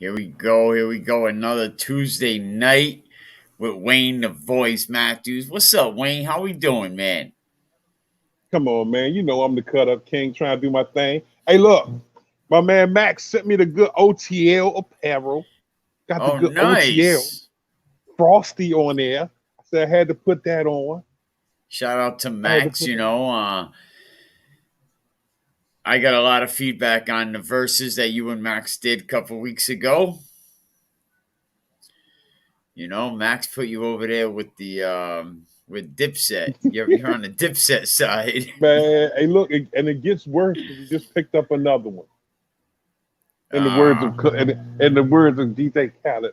Here we go. Here we go. Another Tuesday night with Wayne the Voice Matthews. What's up, Wayne? How we doing, man? Come on, man. You know I'm the cut up king trying to do my thing. Hey, look, my man Max sent me the good OTL apparel. Got the Oh, good OTL nice. frosty on there. I said I had to put that on. Shout out to I had to Max. put that on. I got a lot of feedback on the verses that you and Max did a couple weeks ago. Max put you over there with Dipset. You're on the Dipset side. Man, hey, look, and it gets worse because he just picked up another one. In the words Ah, of in the words of DJ Khaled.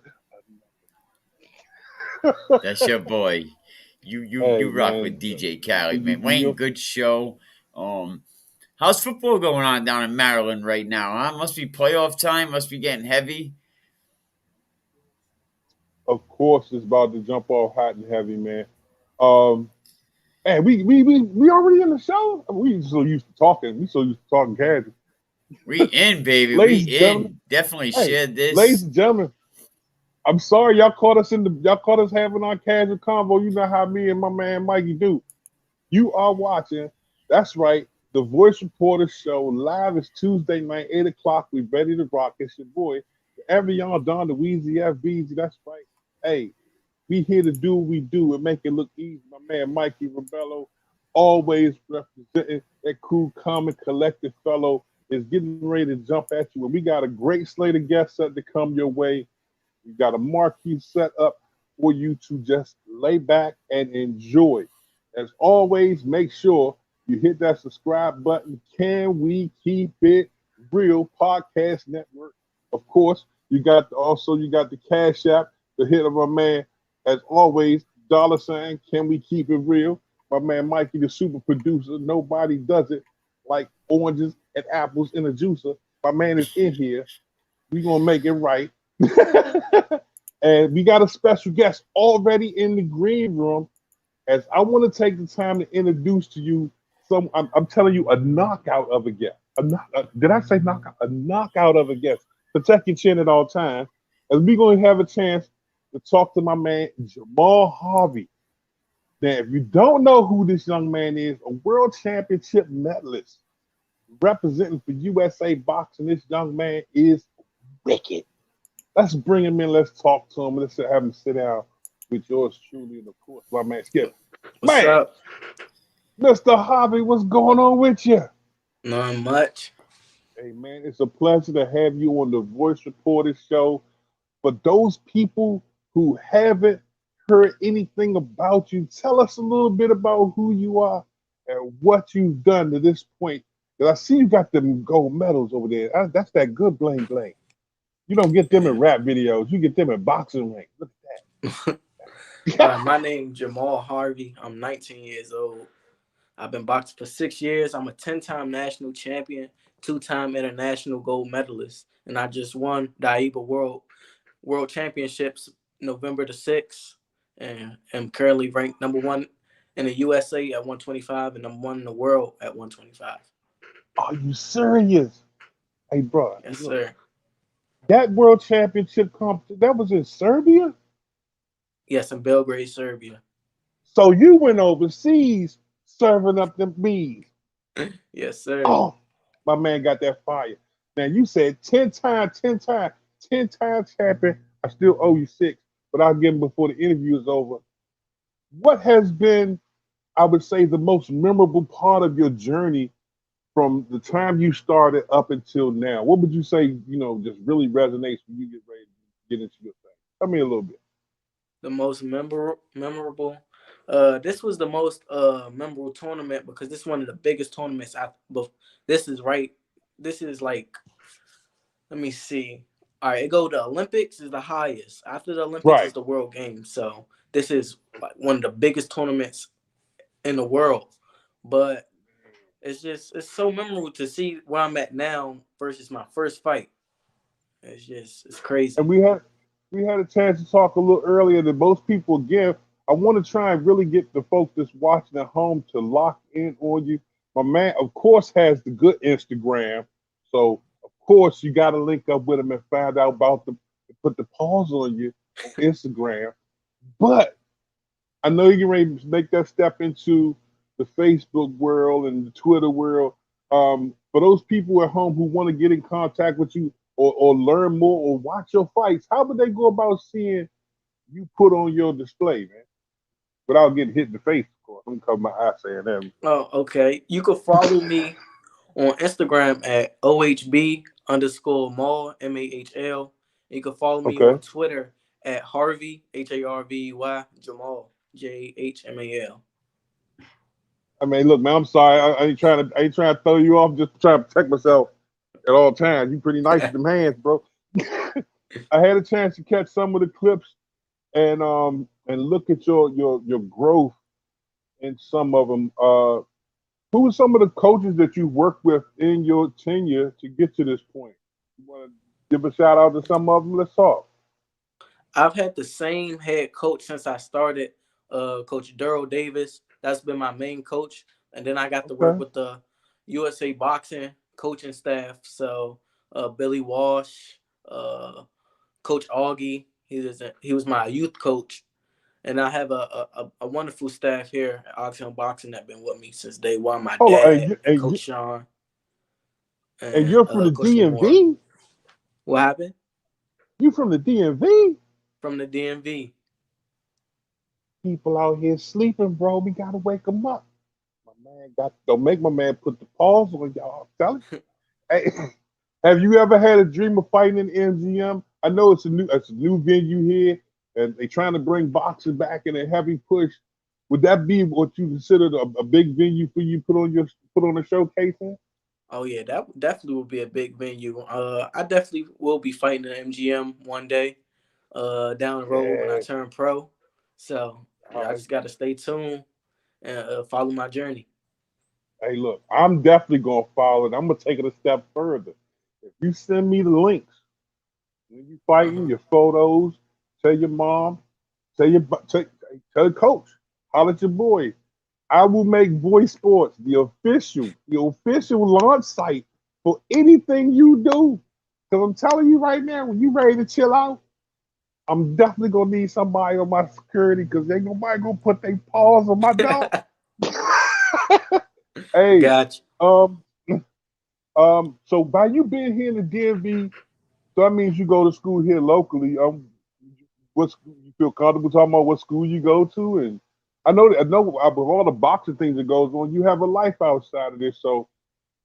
that's your boy. You Hey, rock man, with DJ Khaled, man. Wayne, you good show. Um, how's football going on down in Maryland right now? Huh? Must be playoff time. Must be getting heavy. of course, it's about to jump off hot and heavy, man. Um, and we already in the show. We so used to talking. We so used to talking casual. We in, baby. We Ladies and gentlemen, in. Definitely hey, shared ladies this. and gentlemen, I'm sorry y'all caught us having our casual convo. You know how me and my man Mikey do. You are watching. That's right. The Voice Reporter Show live is Tuesday night, 8 o'clock. We ready to rock. It's your boy, Evian Don, the Weezy FBZ. That's right. Hey, we here to do what we do and make it look easy. My man Mikey Rebello, always representing that cool, common, collective fellow, is getting ready to jump at you. And we got a great slate of guests set to come your way. We got a marquee set up for you to just lay back and enjoy. As always, make sure you hit that subscribe button. Can we keep it real? Podcast Network. Of course, you got the Cash App, the hit of my man. As always, dollar sign. Can we keep it real? My man Mikey, the super producer. Nobody does it like oranges and apples in a juicer. My man is in here. We gonna make it right. And we got a special guest already in the green room. As I want to take the time to introduce to you I'm telling you, a knockout of a guest. Did I say knockout? A knockout of a guest. Protect your chin at all times. As we're going to have a chance to talk to my man, Jahmal Harvey. Now, if you don't know who this young man is, a world championship medalist representing for USA boxing, this young man is wicked. Let's bring him in. Let's talk to him. Let's have him sit down with yours truly, and of course, my man Skip. What's Man, up? Mr. Harvey, what's going on with you? Not much. Hey, man, it's a pleasure to have you on the Voice Reporter Show. For those people who haven't heard anything about you, tell us a little bit about who you are and what you've done to this point. Because I see you got them gold medals over there. That's that good bling bling. You don't get them in rap videos. You get them in boxing rings. Look at that. My name Jahmal Harvey. I'm 19 years old. I've been boxing for 6 years. I'm a 10-time national champion, 2-time international gold medalist, and I just won the AIBA World Championships November the 6th, and am currently ranked number 1 in the USA at 125 and number 1 in the world at 125. Are you serious? Hey, bro. Yes, Look, sir. that world championship competition, that was in Serbia? Yes, in Belgrade, Serbia. So you went overseas serving up them bees. Yes, sir. Oh, my man got that fire. Now you said 10 times, 10 times champion. I still owe you 6, but I'll give him before the interview is over. What has been, I would say, the most memorable part of your journey from the time you started up until now? What would you say, just really resonates when you get ready to get into your thing? Tell me a little bit. The most memorable. This was the most memorable tournament because this is one of the biggest tournaments. This is right. This is like, let me see. All right, it go to Olympics is the highest. After the Olympics is Right. the World Games. So this is like one of the biggest tournaments in the world. But it's so memorable to see where I'm at now versus my first fight. It's And crazy. we had a chance to talk a little earlier that most people give. I want to try and really get the folks that's watching at home to lock in on you. My man, of course, has the good Instagram. So, of course, you got to link up with them and find out about put the pause on you on Instagram. But I know you can ready to make that step into the Facebook world and the Twitter world. For those people at home who want to get in contact with you or learn more or watch your fights, how would they go about seeing you put on your display, man? Without getting hit in the face, of course. I'm covering my eye saying that. Oh, okay. You can follow me on Instagram at OHB_Mahl, MAHL. You can follow me Okay. on Twitter at Harvey, HARVEY, Jahmal, JHMAL. I mean, look, man, I'm sorry. I ain't trying to throw you off. Just trying to protect myself at all times. You pretty nice with them hands, bro. I had a chance to catch some of the clips and look at your growth in some of them. Who are some of the coaches that you worked with in your tenure to get to this point? You want to give a shout out to some of them? Let's talk. I've had the same head coach since I started, Coach Daryl Davis. That's been my main coach. And then I got to work with the USA Boxing coaching staff. So Billy Walsh, Coach Augie, he was my youth coach. And I have a wonderful staff here at Oxhill Boxing that been with me since day one. My Hold on, dad, Coach Sean, and you're from the Coach Lamore. DMV? What happened? You from the DMV? From the DMV. People out here sleeping, bro. We gotta wake them up. My man don't make my man put the pause on y'all. I'm telling you. Hey, have you ever had a dream of fighting in MGM? I know it's a new venue here, and they're trying to bring boxing back in a heavy push. Would that be what you considered a big venue for you put on a showcase in? Oh yeah, that definitely will be a big venue. I definitely will be fighting in MGM one day, down the road when I turn pro. So I just got to stay tuned and follow my journey. Hey, look, I'm definitely gonna follow it. I'm gonna take it a step further. If you send me the links when you fighting, your photos, tell your mom, tell the coach, holler at your boy. I will make Voyce Sportz the official launch site for anything you do. Because I'm telling you right now, when you ready to chill out, I'm definitely gonna need somebody on my security because ain't nobody gonna put their paws on my dog. Hey, gotcha. So by you being here in the DMV, so that means you go to school here locally. What you feel comfortable talking about? What school you go to? And I know with all the boxing things that goes on, you have a life outside of this. So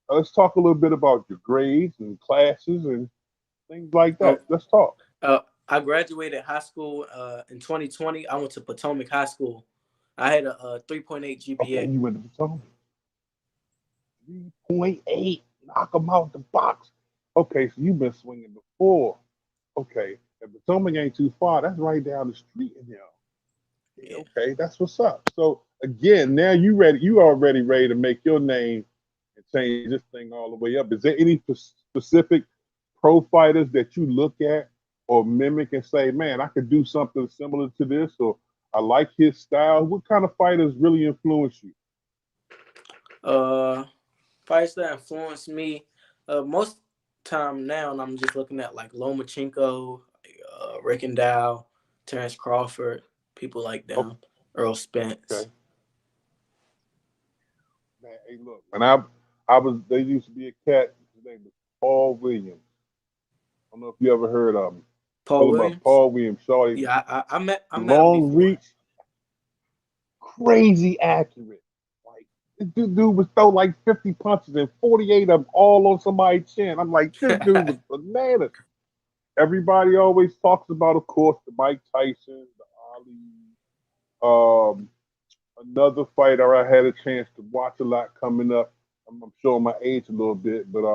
let's talk a little bit about your grades and classes and things like that. Let's talk. I graduated high school in 2020. I went to Potomac High School. I had a 3.8 GPA. Okay, you went to Potomac. 3.8. Knock them out the box. Okay, so you've been swinging before. Okay, and Potomac ain't too far. That's right down the street in there. Yeah. Okay, that's what's up. So again, now you already ready to make your name and change this thing all the way up. Is there any specific pro fighters that you look at or mimic and say, man, I could do something similar to this, or I like his style? What kind of fighters really influence you? Fights that influence me most time now, I'm just looking at like Lomachenko, Rickendow, Terrence Crawford, people like them, Earl Spence. Okay. Man, hey, look, when there used to be a cat. His name was Paul Williams. I don't know if you ever heard of him. Paul Williams. Paul Williams. Sorry. Yeah, I met long reach, crazy accurate. This dude was throw like 50 punches and 48 of them all on somebody's chin. I'm like, this dude was bananas. Everybody always talks about, of course, the Mike Tyson, the Ali. Another fighter I had a chance to watch a lot coming up. I'm showing my age a little bit, but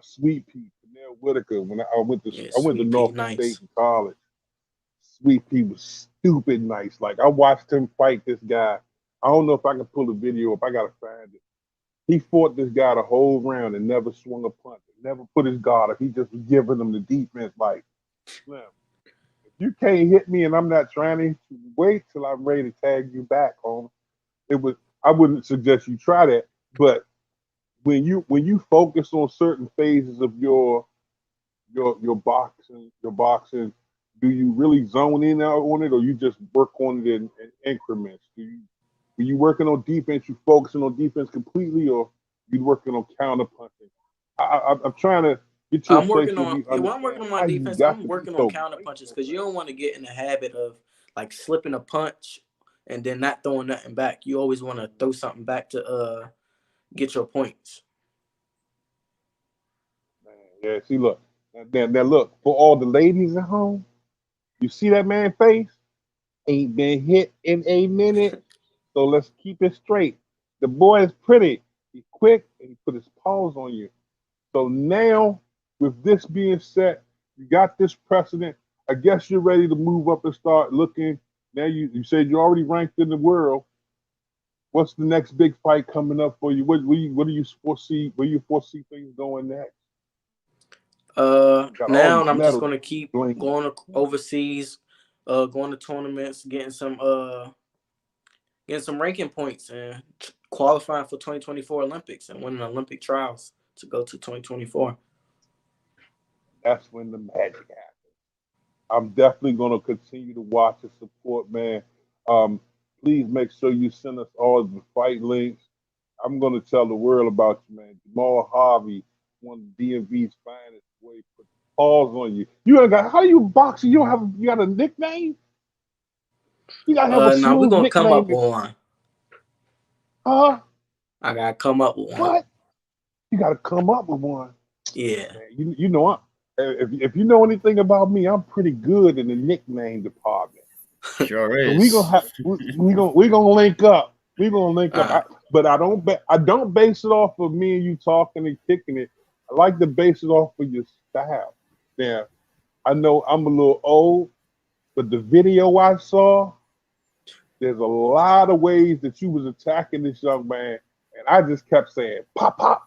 Sweet Pea, Parnell Whitaker. When I went to Norfolk State in college, Sweet Pea was stupid nice. Like I watched him fight this guy. I don't know if I can pull the video up. I gotta find it. He fought this guy the whole round and never swung a punch. Never put his guard up. He just was giving him the defense like, Slim, if you can't hit me and I'm not trying to wait till I'm ready to tag you back, home. I wouldn't suggest you try that, but when you focus on certain phases of your boxing, do you really zone in out on it, or you just work on it in increments? When you working on defense, you focusing on defense completely, or you working on counter punching? I'm trying to get to a I'm place working where on we when I'm working understand on my how you defense. got I'm to be working on so counter great. punches because you don't want to get in the habit of like slipping a punch and then not throwing nothing back. You always want to throw something back to get your points. Man, yeah, see, look, now look, for all the ladies at home, you see that man face? Ain't been hit in a minute. So let's keep it straight. The boy is pretty. He's quick and he put his paws on you. So now, with this being set, you got this precedent. I guess you're ready to move up and start looking. Now you said you're already ranked in the world. What's the next big fight coming up for you? What do you foresee? Where you foresee things going next? Got all Now these I'm just medals gonna keep blinking. going overseas, going to tournaments, getting some ranking points and qualifying for 2024 Olympics and winning Olympic trials to go to 2024. That's when the magic happens. I'm definitely going to continue to watch and support, man. Um, Please make sure you send us all the fight links. I'm going to tell the world about you, man. Jahmal Harvey, one of the DMV's finest. Boy, put paws on you. You ain't got, how you boxing? You got a nickname? You got to have a Now we're smooth gonna come up nickname. with one. Huh? I gotta come up with one. What? You got to come up with one. Yeah. Man, you know, if you know anything about me, I'm pretty good in the nickname department. Sure So is. we gonna link up. We gonna link up. But I don't base it off of me and you talking and kicking it. I like to base it off of your style. Now, I know I'm a little old, but the video I saw, there's a lot of ways that you was attacking this young man, and I just kept saying, pop, pop,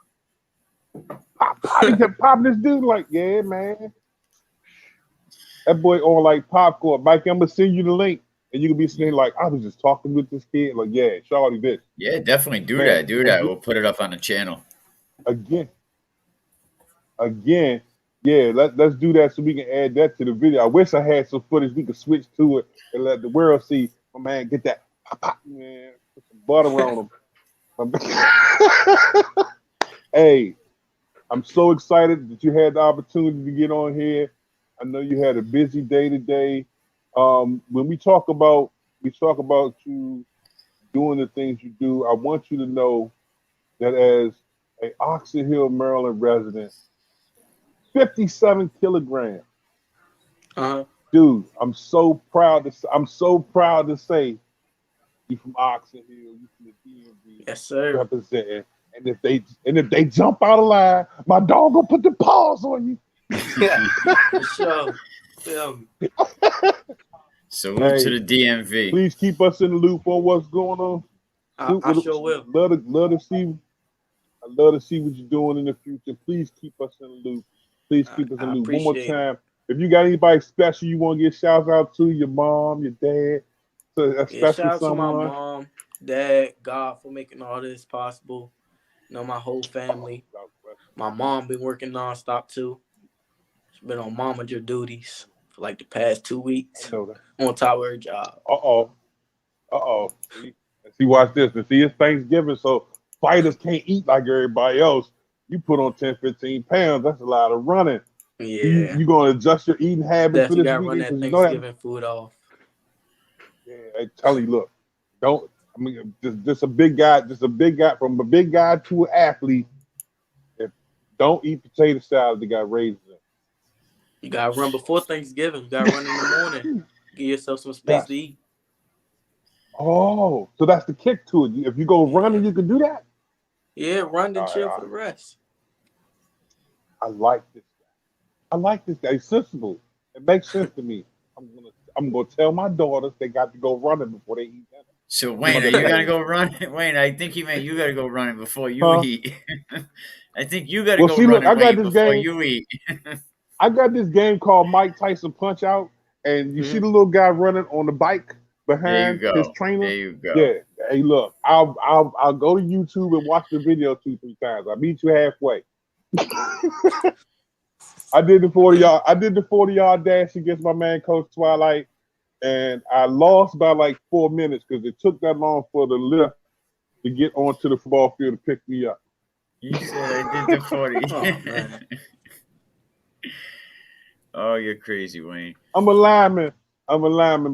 pop, pop. He kept popping this dude like, yeah, man. That boy on like popcorn. Mike, I'm gonna send you the link. And you can be saying like, I was just talking with this kid. Like, yeah, Shawty this. Yeah, definitely do Man, that. Do that. We'll put it up on the channel. Again, yeah, let's do that so we can add that to the video. I wish I had some footage we could switch to it and let the world see my man get that pop, pop, man, put some butter on him. Hey, I'm so excited that you had the opportunity to get on here. I know you had a busy day today. When we talk about you doing the things you do, I want you to know that as a Oxon Hill, Maryland resident, 57 kilograms. Dude, I'm so proud to say you from Oxon Hill, you from the DMV. Yes, sir. Representing. And if they jump out of line, my dog gonna put the paws on you. Yeah, for sure. Salute to the DMV. Please keep us in the loop on what's going on. I sure will. Love to see. I love to see what you're doing in the future. Please keep us in the loop. Please keep us in the loop. One more time. If you got anybody special you want to give shouts out to, your mom, your dad, shout out to my mom, dad, God for making all this possible. You know, my whole family. My mom been working nonstop too. She's been on momager duties for like the past 2 weeks on top of her job. See, watch this. And see, it's Thanksgiving, so fighters can't eat like everybody else. You put on 10, 15 pounds, that's a lot of running. Yeah. You going to adjust your eating habits Definitely for this weekend? Got to run that Thanksgiving food off. Yeah, I tell you, look, just a big guy, from a big guy to an athlete. Don't eat potato salad that got raisins in it. You got to run before Thanksgiving. You got to run in the morning. Give yourself some space to eat. Oh, so that's the kick to it. If you go running, you can do that? Yeah, run and chill for the rest. I like this guy. He's sensible. It makes sense to me. I'm gonna tell my daughters they got to go running before they eat dinner. So Wayne, are you gonna go running? Wayne, I think he meant you gotta go running before you eat. I think you gotta go running before you eat. I got this game called Mike Tyson Punch Out, and you see the little guy running on the bike. behind his go. trainer. There you go. Yeah. Hey, look, I'll go to YouTube and watch the video 2-3 times. I'll meet you halfway. I did the 40-yard. I did the 40-yard dash against my man Coach Twilight, and I lost by like 4 minutes because it took that long for the lift to get onto the football field to pick me up. You said I did the 40. Oh, man. Oh, you're crazy, Wayne. I'm a lineman,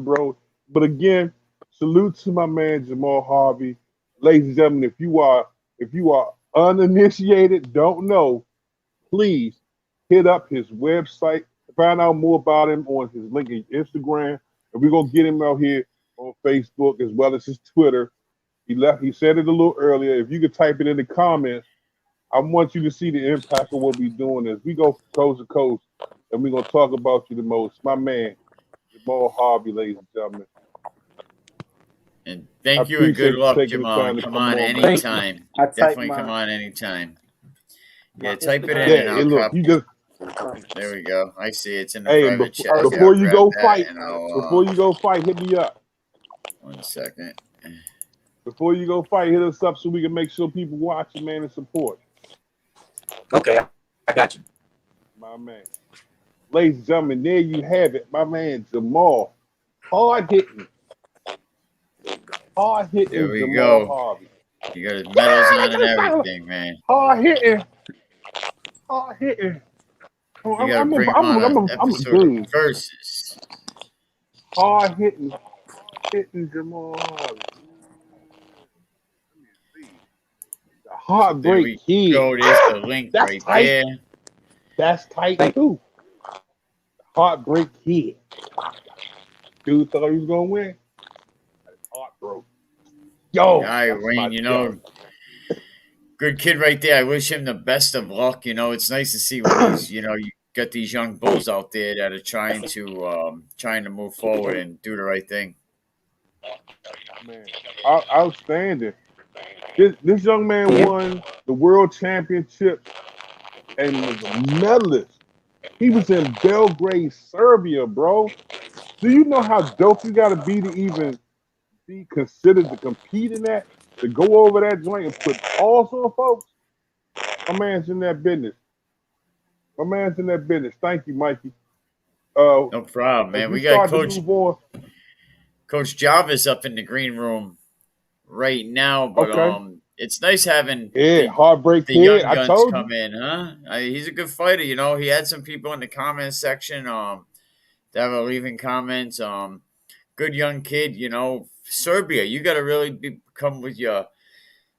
bro. But again, salute to my man Jahmal Harvey. Ladies and gentlemen, if you are uninitiated, don't know, please hit up his website, find out more about him on his link in Instagram, and we're gonna get him out here on Facebook as well as his Twitter. He said it a little earlier. If you could type it in the comments, I want you to see the impact of what we're doing as we go coast to coast, and we're gonna talk about you the most. My man, Jahmal Harvey, ladies and gentlemen. And thank you and good luck, Jamal. Come on anytime. I Definitely typed come mine. on anytime. My Yeah, type it in Instagram. and Yeah, I'll look, copy. you just There we go. I see it's in the hey, private chat. before you Grab go that fight, and I'll, before you go fight, hit me up. 1 second. Before you go fight, hit us up so we can make sure people watch you, man, and support. Okay, I got you. My man. Ladies and gentlemen, there you have it. My man, Jahmal. Hard hitting. There we Jahmal go. Harvey. You got his medals on and everything, man. Hard hitting. Oh, You gotta bring him on an episode of Versus. Hard hitting Jahmal Harvey. The Heartbreak Kid. Go, there's the link That's right tight. there. That's tight too. Heartbreak Kid. Dude thought he was gonna win. Heartbroken. Yo, All right, Wayne, good kid right there. I wish him the best of luck. It's nice to see when these, you got these young bulls out there that are trying to move forward and do the right thing. Man, outstanding. This young man won the world championship and was a medalist. He was in Belgrade, Serbia, bro. Do you know how dope you gotta be to even be considered to compete in that? To go over that joint and put balls on folks? My man's in that business. Thank you, Mikey. No problem, man. We got Coach Jarvis up in the green room right now, but it's nice having Heartbreak the Kid. young guns come in, huh? He's a good fighter, He had some people in the comments section that were leaving comments. Good young kid, Serbia. You got to really come with your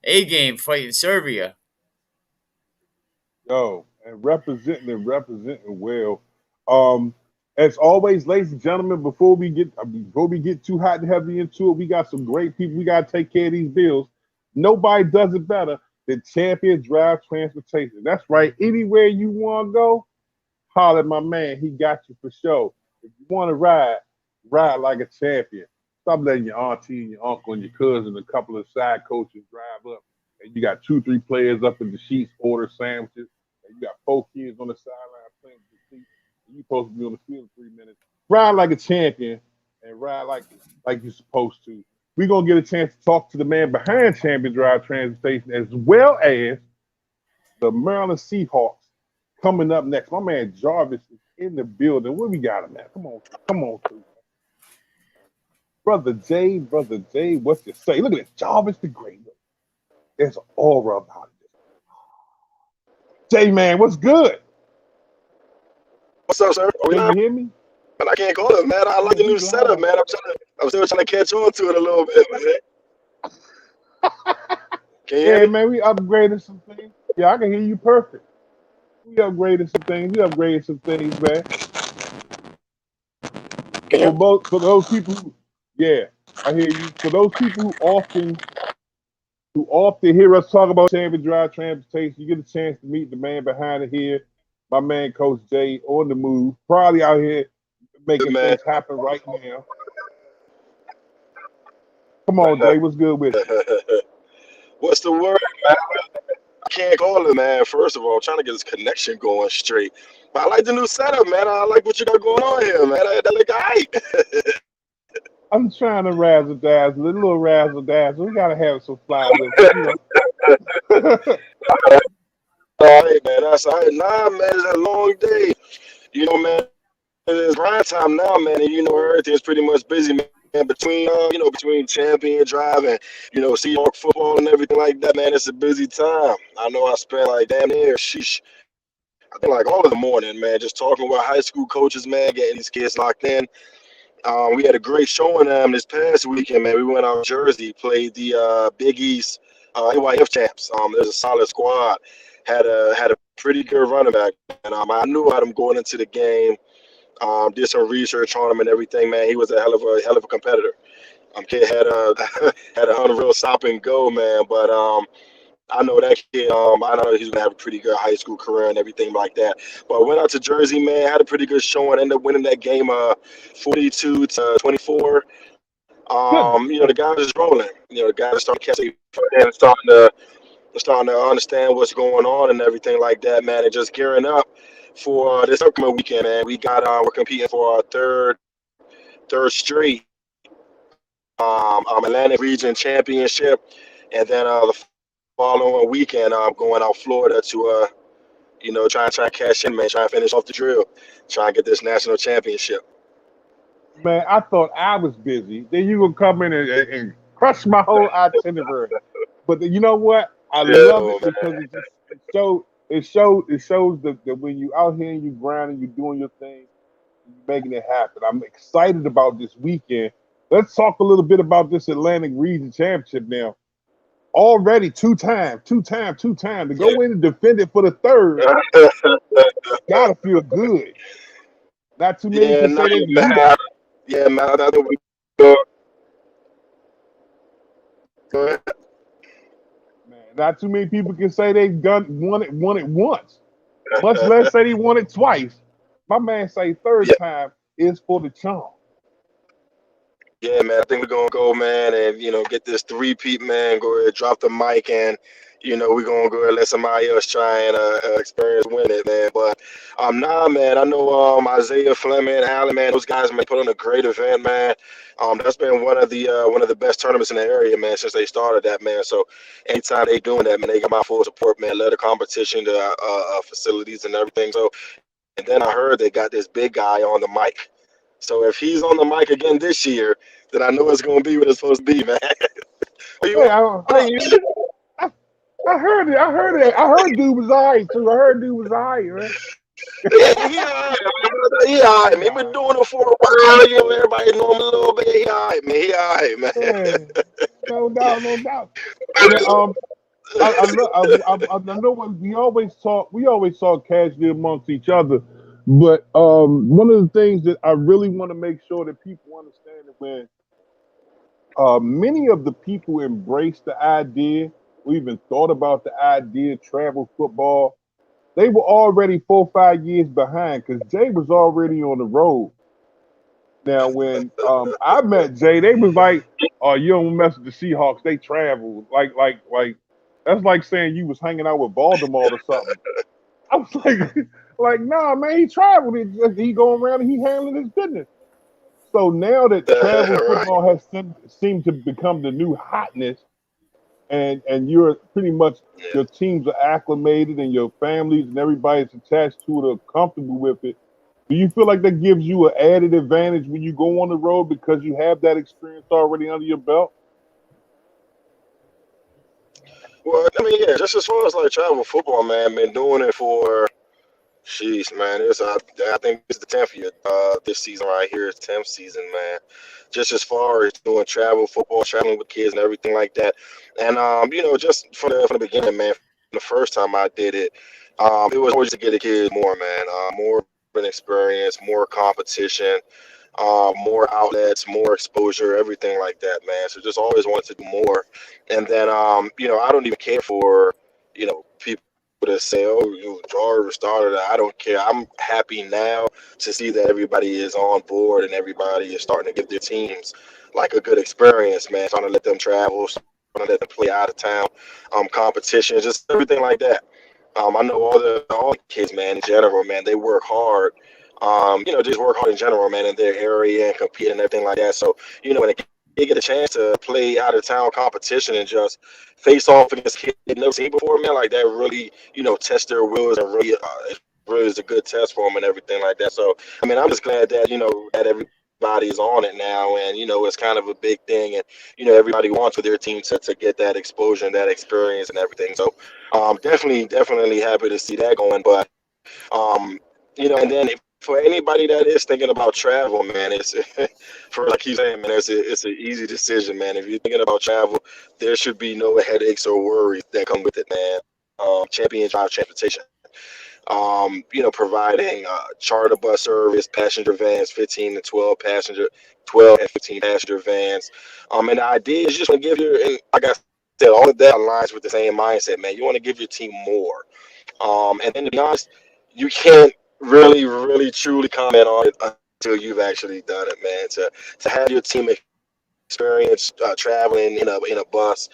A game fighting Serbia. Yo, and representing well. As always, ladies and gentlemen, before we get too hot and heavy into it, we got some great people. We got to take care of these bills. Nobody does it better than Champion Drive Transportation. That's right. Anywhere you want to go, holler at my man. He got you for sure. If you want to ride like a champion. Stop letting your auntie and your uncle and your cousin, a couple of side coaches drive up, and you got 2-3 players up in the sheets, order sandwiches, and you got 4 kids on the sideline playing with the seat. You're supposed to be on the field in 3 minutes. Ride like a champion and ride like you're supposed to. We're going to get a chance to talk to the man behind Champion Drive Transportation as well as the Maryland Seahawks coming up next. My man Jarvis is in the building. Where we got him at? Come on, too. Brother J, what you say? Look at this. Jarvis the Great. There's an aura about it. J, man, what's good? What's up, sir? Can you hear me? Man, I can't call it, man. I like the new setup, man. I'm still trying to catch on to it a little bit, man. Can you hear me? Man, we upgraded some things. Yeah, I can hear you perfect. We upgraded some things, man. For those people who, I hear you. For those people who often hear us talk about Champion Drive Transportation, you get a chance to meet the man behind it here, my man Coach J, on the move, probably out here making things happen right now. Come on, Jay, what's good with you? What's the word, man? I can't call it, man. First of all, I'm trying to get this connection going straight. But I like the new setup, man. I like what you got going on here, man. That look all right. I'm trying to razzle dazzle, a little razzle dazzle. We gotta have some fly with it, you know. All right, man. That's all right. Nah, man, it's a long day. You know, man, it's grind time now, man, and everything's pretty much busy, man. Between between champion drive and Seahawk football and everything like that, man. It's a busy time. I know I spent like damn near, sheesh, I think like all of the morning, man, just talking with high school coaches, man, getting these kids locked in. We had a great showing this past weekend, man. We went out to Jersey, played the Big East AYF champs. There's a solid squad. Had a pretty good running back, and I knew about him going into the game. Did some research on him and everything, man. He was a hell of a competitor. Kid had a had an unreal stop and go, man. But I know that kid. I know he's gonna have a pretty good high school career and everything like that. But went out to Jersey, man. Had a pretty good showing. Ended up winning that game, 42-24. Goodness. The guys is rolling. The guys are starting to catch and starting to understand what's going on and everything like that, man. And just gearing up for this upcoming weekend, man. We're competing for our third straight Atlantic Region Championship, and then the following weekend, I'm going out Florida to try and cash in, man. Try and finish off the drill. Try and get this national championship. Man, I thought I was busy. Then you gonna come in and crush my whole itinerary. But you know what? I love Yeah, it because it shows that when you out here and you grinding, you doing your thing, you making it happen. I'm excited about this weekend. Let's talk a little bit about this Atlantic Region Championship now. Already two-time to go in and defend it for the third. man. Gotta feel good. Not too many Yeah, can no, say they can do that. man. Yeah, man. I know we go ahead. Man, not too many people can say they've won it once. Much less say they won it twice. My man say third Yeah, time is for the charm. yeah, man. I think we're gonna go, man, and get this three-peat, man. Go ahead, drop the mic, and we're gonna go ahead and let somebody else try and experience win it, man. But nah, man. I know Isaiah, Fleming, Allan, man. Those guys, man, put on a great event, man. That's been one of the best tournaments in the area, man, since they started that, man. So anytime they doing that, man, they got my full support, man. Let the competition, the facilities, and everything. So, and then I heard they got this big guy on the mic. So if he's on the mic again this year, then I know it's gonna be what it's supposed to be, man. Are you Hey, on it? I, I heard it. I heard it. I heard dude was alright too. I heard dude was alright, man. Yeah, he alright, man. He alright, man. He been doing it for a while. Everybody know him a little bit. He alright, man. He alright, man. Yeah, no doubt, no doubt. And I know we always talk casually amongst each other, but one of the things that I really want to make sure that people understand is when many of the people embrace the idea, or even thought about the idea of travel football, they were already 4 or 5 years behind because Jay was already on the road. Now, when I met Jay, they was like, "Oh, you don't mess with the Seahawks. They travel like that's like saying you was hanging out with Baltimore or something." I was like, nah, man, he traveled. He going around and he handling his business. So now that travel Right. football has seemed to become the new hotness, and you're pretty much Yeah. your teams are acclimated and your families and everybody's attached to it or comfortable with it. Do you feel like that gives you an added advantage when you go on the road because you have that experience already under your belt? Well, I mean, yeah, just as far as like travel football, man, been doing it for, jeez, man, I think it's the 10th year. This season right here is 10th season, man. Just as far as doing travel football, traveling with kids and everything like that, and just from the beginning, man, from the first time I did it, it was always to get the kids more, man, more of an experience, more competition, more outlets, more exposure, everything like that, man. So just always wanted to do more. And then, I don't even care for, people to say, oh, Jarvis started. I don't care. I'm happy now to see that everybody is on board and everybody is starting to give their teams like a good experience, man. Trying to let them travel, trying to let them play out of town, competition, just everything like that. I know all the kids, man, in general, man, they work hard just work hard in general, man, in their area and compete and everything like that. So, when they get a chance to play out of town competition and just face off against kids they've never seen before, man, like that really, test their wills and really, it really is a good test for them and everything like that. So, I mean, I'm just glad that, that everybody's on it now, and, it's kind of a big thing, and, everybody wants for their team to get that exposure and that experience and everything. So, definitely happy to see that going. But, and then for anybody that is thinking about travel, man, it's for like he's saying, man, it's an easy decision, man. If you're thinking about travel, there should be no headaches or worries that come with it, man. Champion Drive Transportation, providing charter bus service, passenger vans, 15 to 12 passenger, 12 and 15 passenger vans. And the idea is just to give you, and like I said, all of that aligns with the same mindset, man. You want to give your team more. And then to be honest, you can't really truly comment on it until you've actually done it, man. To have your team experience traveling in a bus,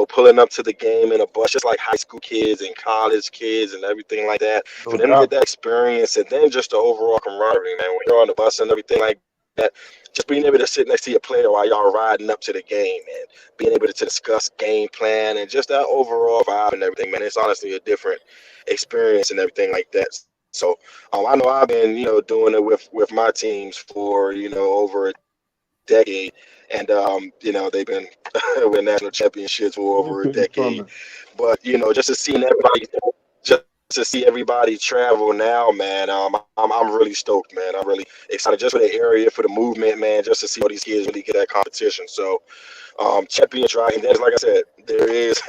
pulling up to the game in a bus, just like high school kids and college kids and everything like that. No For them to get doubt. that experience, and then just the overall camaraderie, man. When you're on the bus and everything like that, just being able to sit next to your player while y'all riding up to the game, and being able to discuss game plan and just that overall vibe and everything, man. It's honestly a different experience and everything like that. So I know I've been, doing it with my teams for, over a decade, and they've been with national championships for Man, over a couldn't decade. from it. But just to see everybody travel now, man, I'm really stoked, man. I'm really excited just for the area, for the movement, man, just to see all these kids really get that competition. So champion drive, and then like I said, there is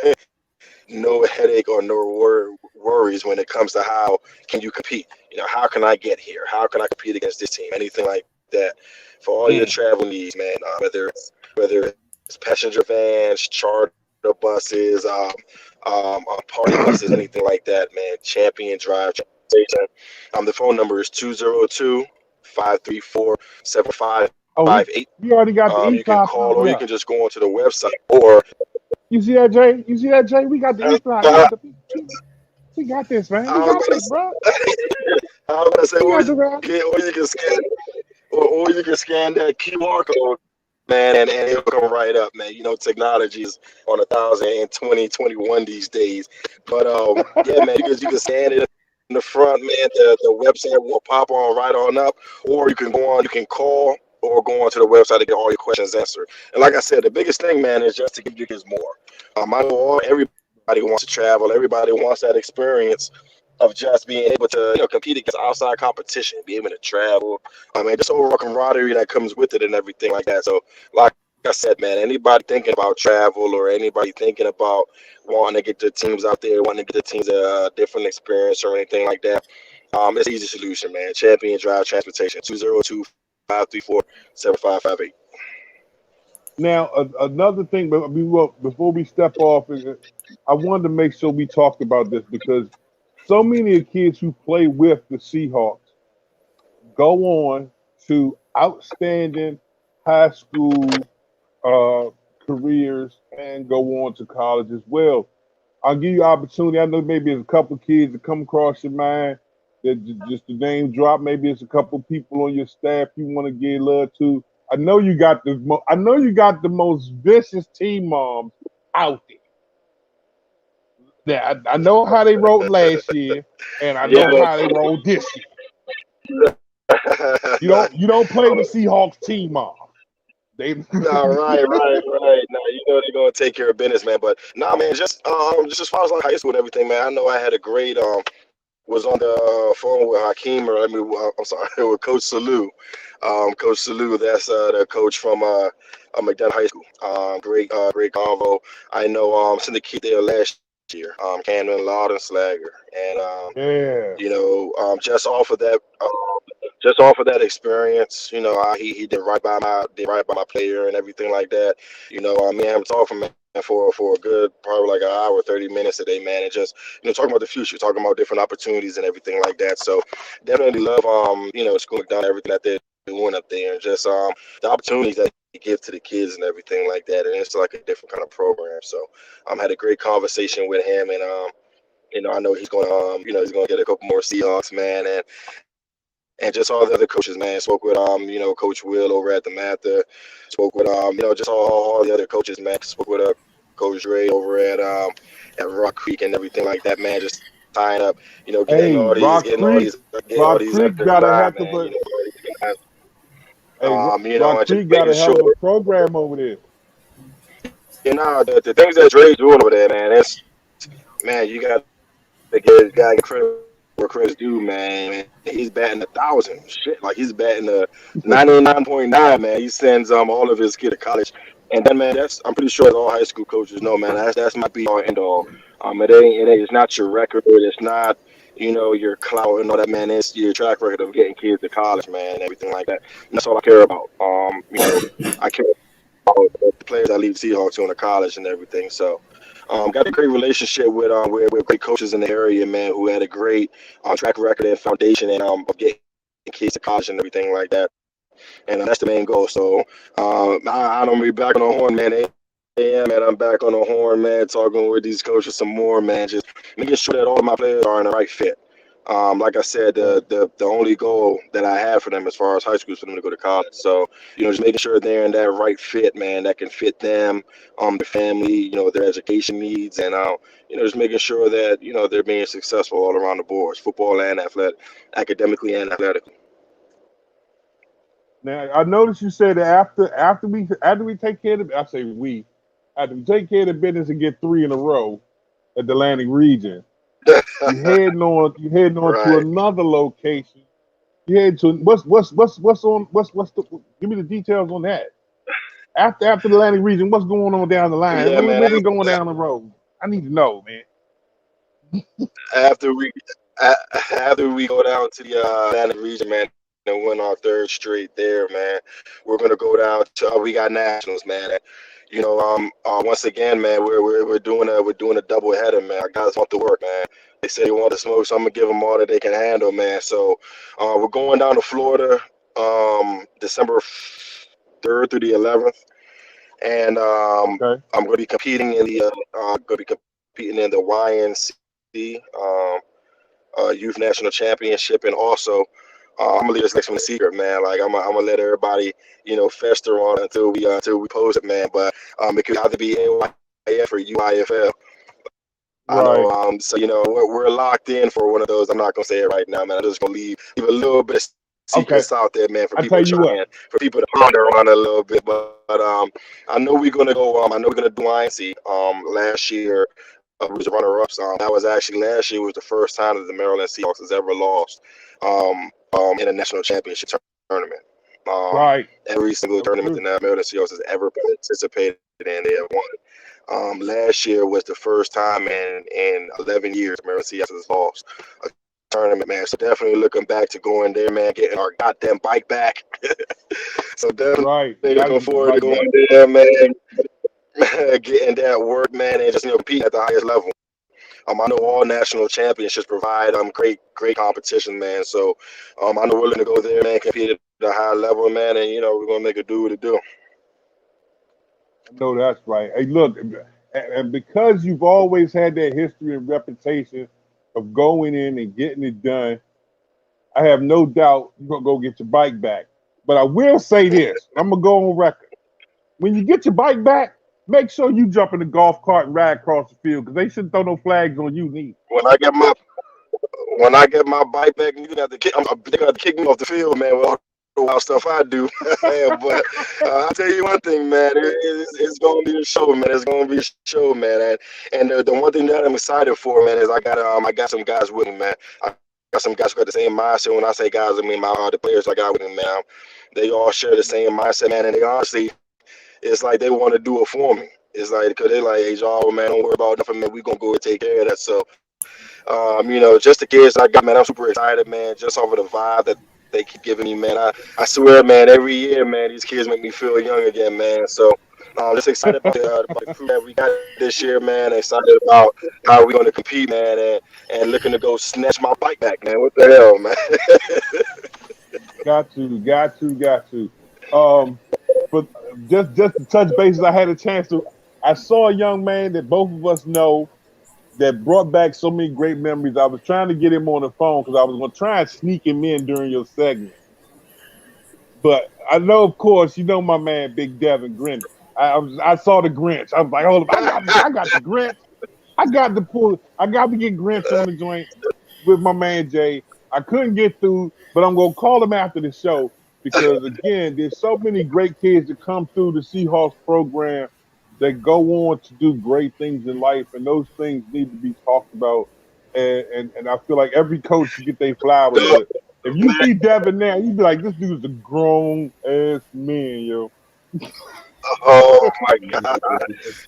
no headache or no worries when it comes to how can you compete. How can I get here? How can I compete against this team? Anything like that. For all your Mm. travel needs, man, whether it's passenger vans, charter buses, party buses, anything like that, man. Champion Drive Transportation. The phone number is 202-534-7558. Oh, we already got the You can E-Fly call or popping you up. can just go onto the website or You see that, Jay? You see that, Jay? We got the E-Fly. We got this, man. We I got was this, bro. gonna say, We or got you this, man. can, or you can scan, or you can scan that QR code, man, and it'll come right up, man. Technology is on 2021 these days, but yeah, man, you can scan it in the front, man. The website will pop on right on up, or you can call or go onto the website to get all your questions answered. And like I said, the biggest thing, man, is just to give you kids more. I know everybody wants to travel, everybody wants that experience of just being able to compete against outside competition, be able to travel. I mean, just overall camaraderie that comes with it and everything like that. So, like I said, man, anybody thinking about travel or anybody thinking about wanting to get their teams out there, wanting to get the teams a different experience or anything like that, it's an easy solution, man. Champion Drive Transportation, 202-534-7558. Now, another thing, but before we step off, I wanted to make sure we talked about this because so many of the kids who play with the Seahawks go on to outstanding high school careers and go on to college as well. I'll give you opportunity. I know maybe there's a couple of kids that come across your mind that just the name drop. Maybe it's a couple of people on your staff you want to give love to. I know you got the most vicious team moms out there. Yeah, I know how they wrote last year, and I know Yeah. how they wrote this year. You don't play with Seahawks team mom. They No, right. No, they're gonna take care of business, man. But nah, man, just as far as like high school and everything, man. I know I had a great was on the phone with Hakeem, or I'm sorry, with Coach Salou. Coach Salou, that's the coach from McDonough High School. Great convo. I know sent the kid there last year, Camden Loudon Slagger, and yeah. just off of that experience, he did right by my player and everything like that. Me and him talking, man, for a good probably like an hour, 30 minutes a day, man, and just talking about the future, talking about different opportunities and everything like that. So definitely love School McDonough, everything that they're doing up there, and just the opportunities that they give to the kids and everything like that. And it's like a different kind of program. So had a great conversation with him, and I know he's going to he's going to get a couple more Seahawks, man, and and just all the other coaches, man. Spoke with Coach Will over at the Mather. Spoke with just all the other coaches, man. Spoke with Coach Ray over at Rock Creek and everything like that, man. Just tying up, getting Hey, all these Rock Creek guys got a signed, heck of man. a Rock And just Creek got making a hell sure, of a program over there. the things that Dre's doing over there, man. That's man, you got to give credit where credit's due, man. He's batting 1,000. Shit, like he's batting 99.9, man. He sends all of his kid to college, and then man, I'm pretty sure as all high school coaches know, man. That's my be all end all. It's not your record. It's not your clout and all that, man. It's your track record of getting kids to college, man, and everything like that. And that's all I care about. I care about the players that leave Seahawks going to college and everything. So. Got a great relationship with great coaches in the area, man, who had a great track record and foundation and of getting kids to college and everything like that. And that's the main goal. So I don't be back on the horn, man. Yeah, man, I'm back on the horn, man, talking with these coaches some more, man, just making sure that all of my players are in the right fit. Like I said, the only goal that I have for them as far as high school is for them to go to college. So, just making sure they're in that right fit, man, that can fit them, their family, their education needs, and just making sure that they're being successful all around the boards, football and athletic, academically and athletically. Now I noticed you said that after we take care of after we take care of the business and get 3 in a row at the Atlantic region, you heading on to Right. another location. You head to what's give me the details on that. After the Atlantic region, what's going on down the line? Yeah, man. Where we going down the road? I need to know, man. After we after we go down to the Atlantic region, man, and win our 3rd straight there, man, we're gonna go down to we got nationals, man. Once again, man, we're doing a double header, man. Our guys want to work, man. They say they want to smoke, so I'm gonna give them all that they can handle, man. So we're going down to Florida, December 3rd through the 11th, and Okay. I'm gonna be competing in the YNC. Youth National Championship, and also I'm gonna leave this next one a secret, man. Like I'm gonna let everybody, fester on until we post it, man. But it could either be AYF or UIFL. I Right. know. So we're locked in for one of those. I'm not gonna say it right now, man. I'm just gonna leave a little bit of Okay. secrets out there, man, for I people tell to you try what. and for people to ponder on it a little bit. But I know we're gonna go. I know we're gonna do INC. Last year. We was runner-ups. That was actually last year was the first time that the Maryland Seahawks has ever lost in a national championship tournament. Right. Every single That was tournament true. that the Maryland Seahawks has ever participated in, they have won. Last year was the first time in 11 years the Maryland Seahawks has lost a tournament, man. So definitely looking back to going there, man, getting our goddamn bike back. So definitely Right. Gotta looking get the forward to bike back. going there, man. Getting that work, man, and just competing at the highest level. I know all national championships provide great competition, man. So I know we're going to go there, man, compete at a high level, man, and we're gonna make it do what it do. I know that's right. Hey, look, and because you've always had that history and reputation of going in and getting it done, I have no doubt you're gonna go get your bike back. But I will say this, I'm gonna go on record. When you get your bike back, make sure you jump in the golf cart and ride across the field because they shouldn't throw no flags on you neither. When I get my bike back, you're gonna have to they're gonna have to kick me off the field, man, with all the wild stuff I do. But I'll tell you one thing, man, it's gonna be a show, man. It's gonna be a show, man. And the one thing that I'm excited for, man, is I got some guys with me, man. I got some guys who got the same mindset. When I say guys, I mean the players I got with me, man. They all share the same mindset, man, and they honestly, it's like they want to do it for me. It's like, because they're like, hey, y'all, man, don't worry about nothing, man. We gonna go and take care of that. So, just the kids I got, man, I'm super excited, man, just over the vibe that they keep giving me, man. I swear, man, every year, man, these kids make me feel young again, man. So, just excited about the crew that we got this year, man. Excited about how we're going to compete, man, and looking to go snatch my bike back, man. What the hell, man? Got to. But just to touch bases, I had a chance to. I saw a young man that both of us know that brought back so many great memories. I was trying to get him on the phone because I was going to try and sneak him in during your segment. But I know, of course, you know my man Big Devin Grinch. I saw the Grinch. I was like, hold up, I got the Grinch. I got to get Grinch on the joint with my man Jay. I couldn't get through, but I'm gonna call him after the show because again, there's so many great kids that come through the Seahawks program that go on to do great things in life, and those things need to be talked about. And I feel like every coach should get their flowers, but if you see Devin now, you'd be like, this dude's a grown ass man, yo. Oh my God!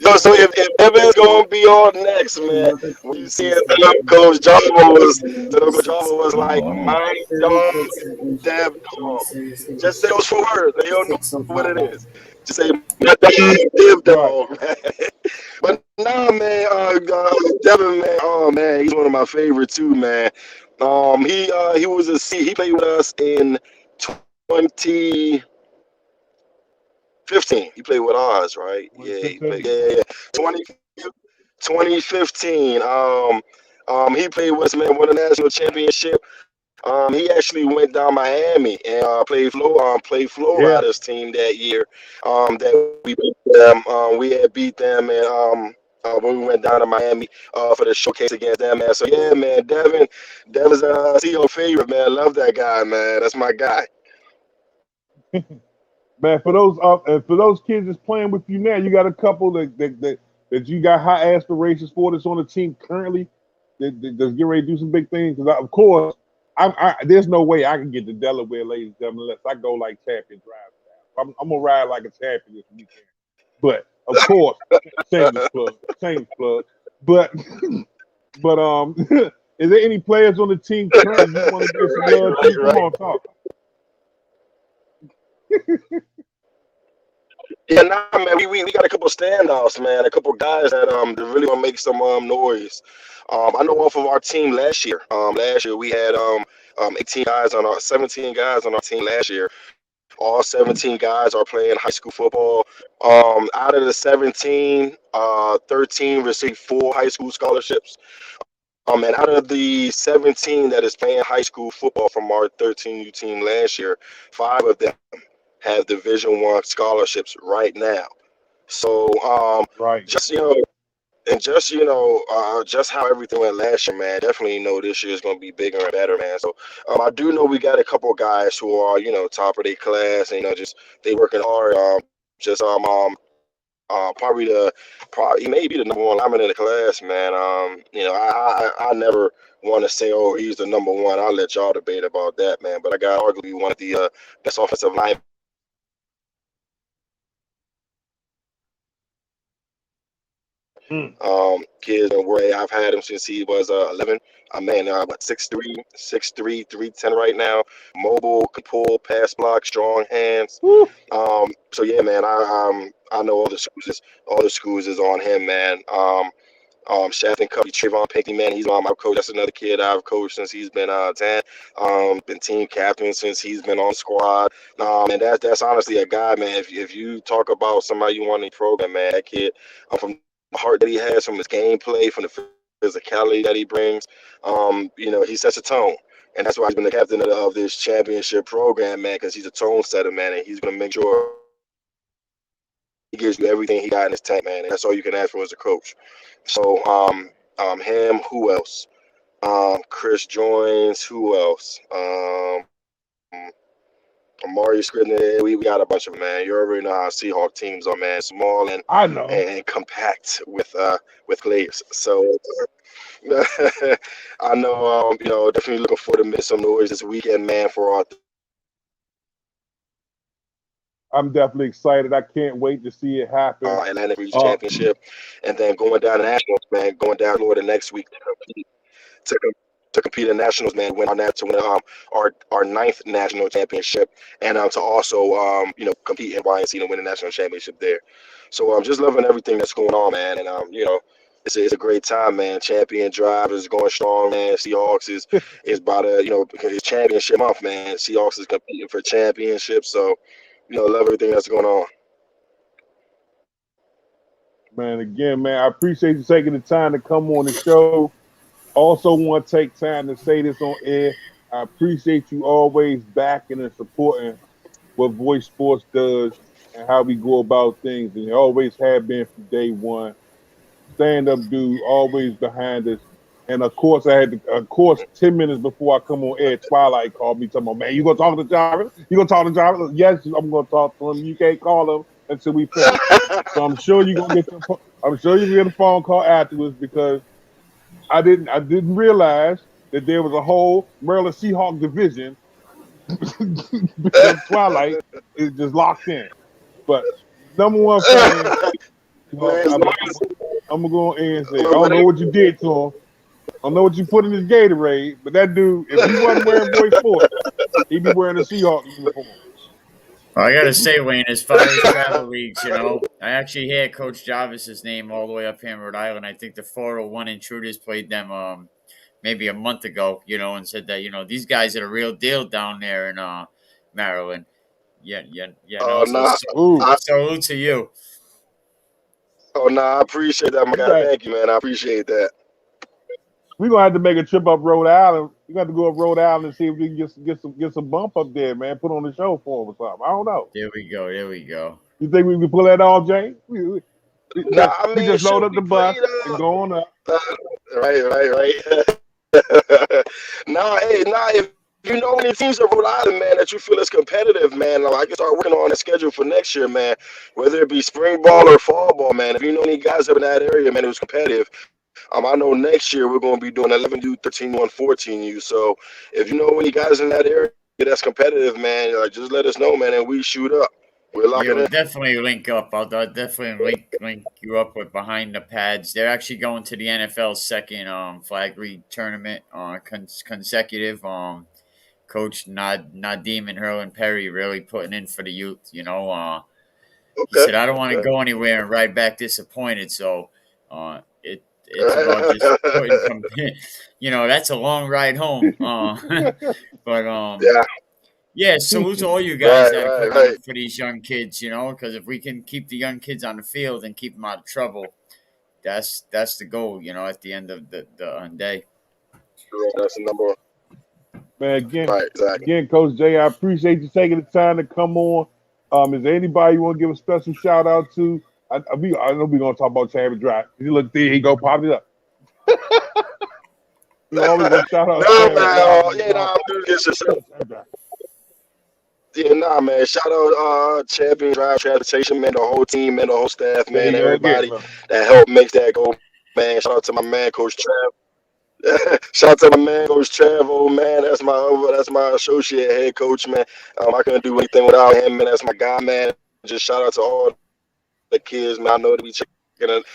Yo, so if Devin's gonna be on next, man, when you see it, Coach Jarvis was like, my dog, Dev dog. Just say those 4 words, and you'll know what it is. Just say my dog, Dev dog, man. But nah, man, Devin, man, oh man, he's one of my favorites too, man. He was he played with us in 2015. He played with ours, right? Yeah, he played, yeah. 2015. He played with us, man, won a national championship. He actually went down Miami and played Florida's team that year. That we beat them. We had beat them, and when we went down to Miami for the showcase against them, man. So yeah, man, Devin's a CEO favorite, man. I love that guy, man. That's my guy. Man, for those kids that's playing with you now, you got a couple that you got high aspirations for that's on the team currently that's getting ready to do some big things. Because of course, there's no way I can get to Delaware, ladies and gentlemen, unless I go like champion drive. I'm gonna ride like a champion this weekend. But of course, shameless plug. But is there any players on the team currently you want to give some love to? Come on, talk. Yeah, nah, man. We got a couple standouts, man. A couple guys that really want to make some noise. I know off of our team last year. Last year we had 17 guys on our team last year. All 17 guys are playing high school football. Out of the 17, 13 received 4 high school scholarships. And out of the 17 that is playing high school football from our 13U team last year, 5 of them have Division I scholarships right now. So right, just just how everything went last year, man. Definitely know this year is going to be bigger and better, man. So I do know we got a couple of guys who are top of their class, and they working hard. He may be the number 1 lineman in the class, man. I never want to say, oh, he's the number 1. I'll let y'all debate about that, man. But I got arguably one of the best offensive linemen. Kids and where I've had him since he was 11. Man, 6'3", 310 right now. Mobile, can pull, pass block, strong hands. So yeah, man, I know all the schools is on him, man. Shaft and Cubby, Trayvon Pinckney, man, he's my coach. That's another kid I've coached since he's been 10. Been team captain since he's been on squad. And that's honestly a guy, man. If you talk about somebody you want in the program, man, that kid, from the heart that he has, from his gameplay, from the physicality that he brings, he sets a tone. And that's why he's been the captain of this championship program, man, because he's a tone setter, man, and he's going to make sure he gives you everything he got in his tank, man. And that's all you can ask for as a coach. So, him, who else? Chris Joins, who else? Amari Scribner, we got a bunch of them, man. You already know how Seahawk teams are, man. Small and compact with players. So I know, definitely looking forward to make some noise this weekend, man, for our. I'm definitely excited. I can't wait to see it happen. Atlantic Region Championship, and then going down to Nationals, man. Going down to Florida next week to compete in Nationals, man. Win our 9th national championship, and to also compete in YNC and win a national championship there. So I'm just loving everything that's going on, man. And it's a great time, man. Champion drive is going strong, man. Seahawks is about it's championship month, man. Seahawks is competing for championships, so love everything that's going on. Man, again, man, I appreciate you taking the time to come on the show. Also want to take time to say this on air. I appreciate you always backing and supporting what Voice Sports does and how we go about things. And you always have been from day one. Stand up dude, always behind us. And of course, 10 minutes before I come on air, Twilight called me, talking about, man, you gonna talk to Jarvis? You gonna talk to Jarvis? Yes, I'm gonna talk to him. You can't call him until we finish. So I'm sure you're gonna get a phone call afterwards because I didn't realize that there was a whole Maryland Seahawk division because Twilight is just locked in. But number one fan, I'm gonna go in and say, I don't know what you did to him. I don't know what you put in his Gatorade, but that dude, if he wasn't wearing Voice Sports, he'd be wearing a Seahawk uniform. Well, I gotta say, Wayne, as far as travel leagues, I actually hear Coach Jarvis's name all the way up here in Rhode Island. I think the 401 Intruders played them maybe a month ago, and said that these guys are the real deal down there in Maryland. Yeah. Oh, nah. Salute to you. Oh, nah, I appreciate that, my guy. Thank you, man. I appreciate that. We're gonna have to make a trip up Rhode Island. We got to go up Rhode Island and see if we can get some bump up there, man. Put on the show for him or something. I don't know. There we go. You think we can pull that off, Jay? We just load up the bus and go on up. Right. If you know any teams in Rhode Island, man, that you feel is competitive, man, I can start working on a schedule for next year, man. Whether it be spring ball or fall ball, man. If you know any guys up in that area, man, who's competitive, I know next year we're going to be doing 11U, 13U, and 14U. So if you know any guys in that area that's competitive, man, just let us know, man, and we shoot up. We'll definitely link up. I'll definitely link you up with Behind the Pads. They're actually going to the NFL's second flag league tournament consecutive. Coach Nadim and Herlin Perry really putting in for the youth. He said, I don't want to go anywhere and ride back disappointed. So it's about just putting that's a long ride home. But yeah, salute to all you guys that are putting up for these young kids, because if we can keep the young kids on the field and keep them out of trouble, that's the goal, at the end of the day. That's the number one. Man, again, Coach Jay, I appreciate you taking the time to come on. Is there anybody you want to give a special shout out to? I know we're gonna talk about Champion Drive. You look there, he go pop it up. You always gonna shout out. Man. Shout out Champion Drive Transportation, man, the whole team, man, the whole staff, man, everybody that helped make that go, man. Shout out to my man, Coach Trav. Shout out to my man, Coach Travel, man. That's my associate head coach, man. I couldn't do anything without him, man. That's my guy, man. Just shout out to all the kids, man. I know they be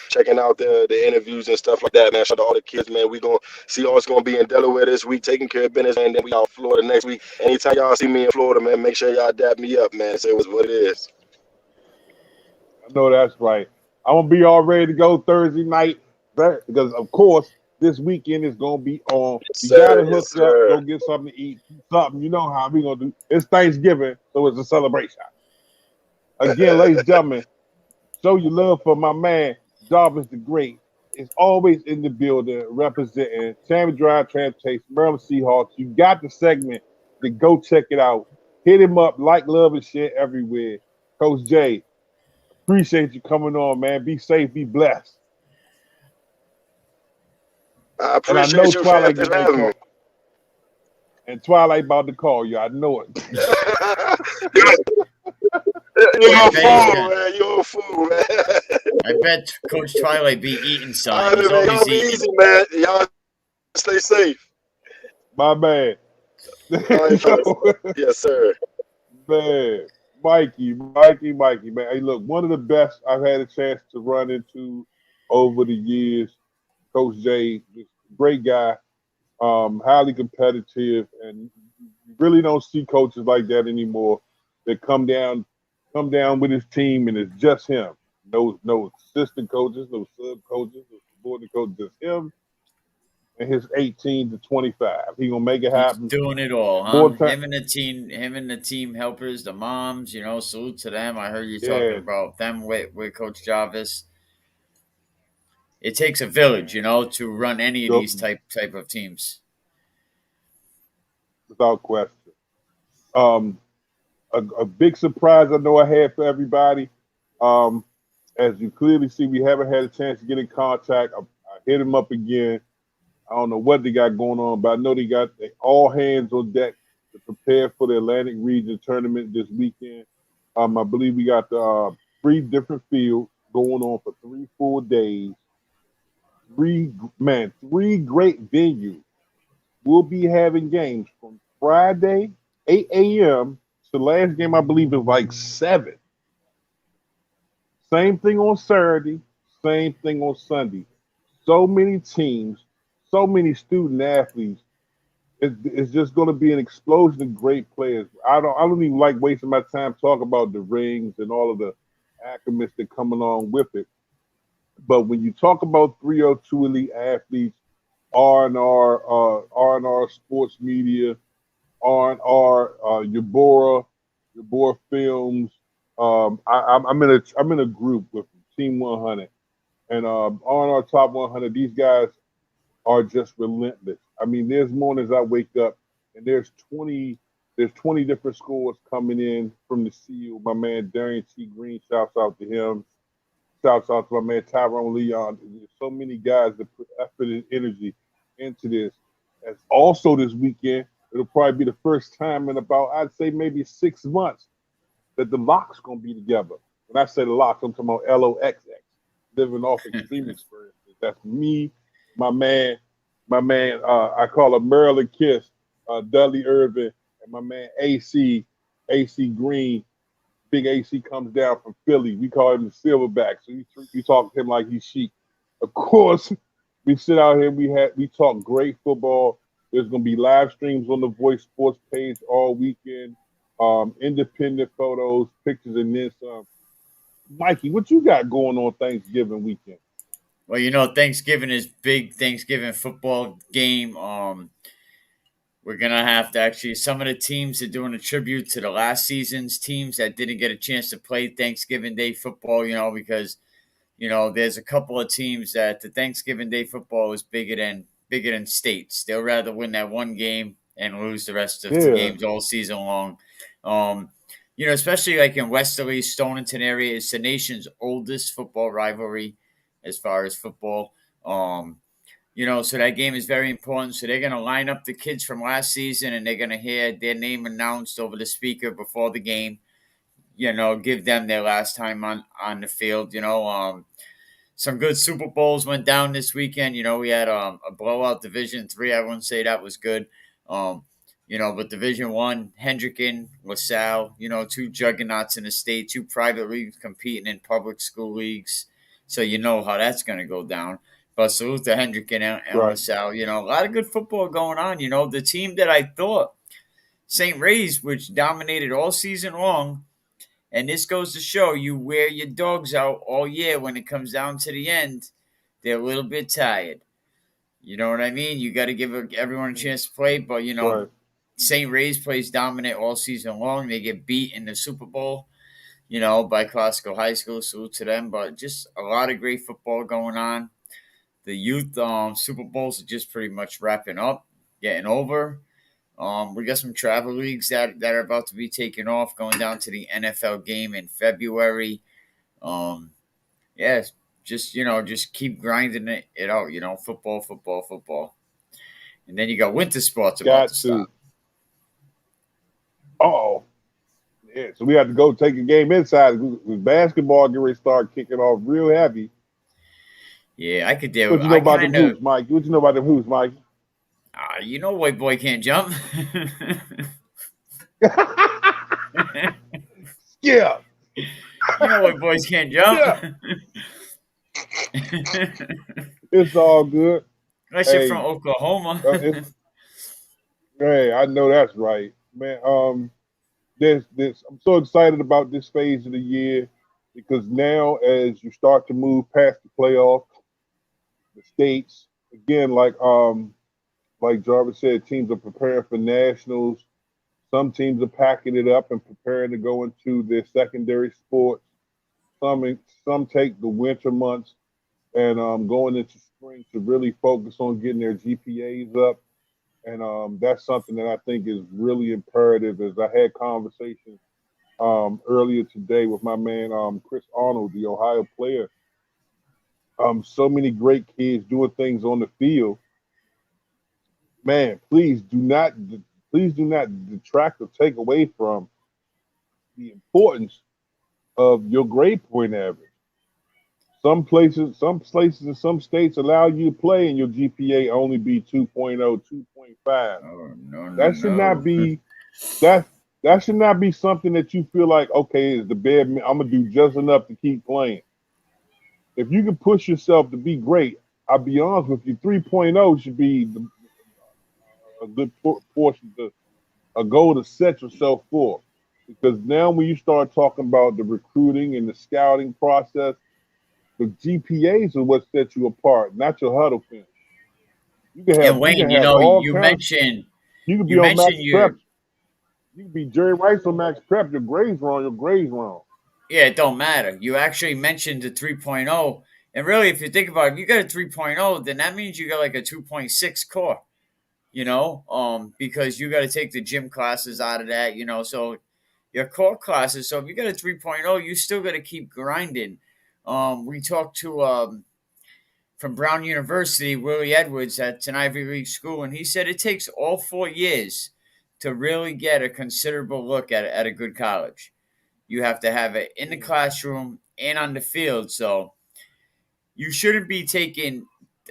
checking out the interviews and stuff like that, man. Shout out to all the kids, man. We gonna see all going to be in Delaware this week, taking care of business, and then we out in Florida next week. Anytime y'all see me in Florida, man, make sure y'all dap me up, man. Say what it is. I know that's right. I'm gonna be all ready to go Thursday night, right? Because of course this weekend is gonna be on. You gotta hook up, go get something to eat, something. You know how we gonna do. It's Thanksgiving, so it's a celebration. Again, ladies and gentlemen, show your love for my man Jarvis the Great. Is always in the building representing Champion Drive Transportation, Maryland Seahawks. You got the segment, then go check it out. Hit him up, like, love, and share everywhere. Coach Jay, appreciate you coming on, man. Be safe, be blessed. I appreciate you for having me. And Twilight about to call you. I know it. You're a fool, man. I bet Coach Twilight be eating something. Y'all be easy, man. Y'all stay safe. My man. Yes, sir. Man. Mikey, man. Hey, look, one of the best I've had a chance to run into over the years. Coach Jay, great guy, highly competitive, and you really don't see coaches like that anymore. That come down with his team, and it's just him. No assistant coaches, no sub coaches, no subordinate coaches, just him and his 18 to 25. He gonna make it happen. He's doing it all, huh? Him and the team helpers, the moms. Salute to them. I heard you talking about them with Coach Jarvis. it takes a village, to run any of Yep, these type of teams. without question. Um, a big surprise I know I had for everybody. Um, as you clearly see, we haven't had a chance to get in contact. I hit him up again. I don't know what they got going on, but I know they got all hands on deck to prepare for the Atlantic Region tournament this weekend. I believe we got 3 different fields going on for 3 full days. Three great venues. We'll be having games from Friday, 8 a.m. to the last game, I believe, is like 7. Same thing on Saturday, same thing on Sunday. So many teams, so many student athletes. It's just going to be an explosion of great players. I don't even like wasting my time talking about the rings and all of the accolades that come along with it. But when you talk about 302 elite athletes, R&R Sports Media, R&R, Yabora Films. I'm in a group with Team 100 and R&R Top 100. These guys are just relentless. I mean, there's mornings I wake up and there's 20 different scores coming in from the CEO. My man Darian T. Green, shouts out to him. Shouts out to my man Tyrone Leon. There's so many guys that put effort and energy into this. As also this weekend, it'll probably be the first time in about, I'd say maybe 6 months that the Locks gonna be together. When I say the Locks, I'm talking about LOXX, living off extreme experiences. That's me, my man, I call him Maryland Kiss, Dudley Irvin, and my man AC Green. Big AC comes down from Philly. We call him the Silverback. So you talk to him like he's chic. Of course, we sit out here. We talk great football. There's gonna be live streams on the Voice Sports page all weekend. Independent photos, pictures, and then some. Mikey, what you got going on Thanksgiving weekend? Well, Thanksgiving is big. Thanksgiving football game. We're gonna have to actually. Some of the teams are doing a tribute to the last season's teams that didn't get a chance to play Thanksgiving Day football. Because there's a couple of teams that the Thanksgiving Day football is bigger than states. They'll rather win that one game and lose the rest of the Yeah, games all season long. Um, especially like in Westerly, Stonington area, it's the nation's oldest football rivalry as far as football. So that game is very important. So they're going to line up the kids from last season and they're going to hear their name announced over the speaker before the game. Give them their last time on the field. Some good Super Bowls went down this weekend. We had a blowout Division 3. I wouldn't say that was good. But Division 1, Hendricken, LaSalle, two juggernauts in the state, two private leagues competing in public school leagues. So you know how that's going to go down. But salute to Hendricken and right. LaSalle. A lot of good football going on. The team that I thought, St. Ray's, which dominated all season long, and this goes to show you wear your dogs out all year when it comes down to the end. They're a little bit tired. You know what I mean? You got to give everyone a chance to play. But, Right. St. Ray's plays dominant all season long. They get beat in the Super Bowl, by Classical High School. Salute to them. But just a lot of great football going on. The youth Super Bowls are just pretty much wrapping up, getting over. We got some travel leagues that are about to be taken off, going down to the NFL game in February. Um, yeah, just keep grinding it out. Football, football, football, and then you got winter sports about to Got start. to. Oh, yeah. So we have to go take a game inside. With basketball getting ready to start kicking off real heavy. Yeah, I could do. What you know I about them kind of, hoops, Mike? What you know about them hoops, Mike? white boy can't jump. Yeah, White boys can't jump. yeah. It's all good. Unless you're from Hey, Oklahoma. it's hey, I know that's right, man. This. I'm so excited about this phase of the year because now, as you start to move past the playoff, the states again, like Jarvis said, teams are preparing for nationals. Some teams are packing it up and preparing to go into their secondary sports. Some some take the winter months and going into spring to really focus on getting their GPAs up. And that's something that I think is really imperative. As I had conversations earlier today with my man Chris Arnold, the Ohio player. So many great kids doing things on the field. Man, please do not detract or take away from the importance of your grade point average. Some places, and some states allow you to play and your GPA only be 2.0, 2.5. Oh, no, That should no. not be that should not be something that you feel like, okay, is the bare I'm gonna do just enough to keep playing. If you can push yourself to be great, I'll be honest with you, 3.0 should be a good portion to a goal to set yourself for. Because now when you start talking about the recruiting and the scouting process, the GPAs are what set you apart, not your huddle finish. You can have, And Wayne, you can you have know, all you kinds. mentioned You can be you on max mentioned your prep. You can be Jerry Rice on max prep. Your grades wrong. Your grades wrong. yeah, it don't matter. You actually mentioned the 3.0. And really, if you think about it, if you got a 3.0, then that means you got like a 2.6 core, because you got to take the gym classes out of that, so your core classes. So if you got a 3.0, you still got to keep grinding. We talked to from Brown University, Willie Edwards at an Ivy League school, and he said it takes all 4 years to really get a considerable look at a good college. You have to have it in the classroom and on the field. So you shouldn't be taking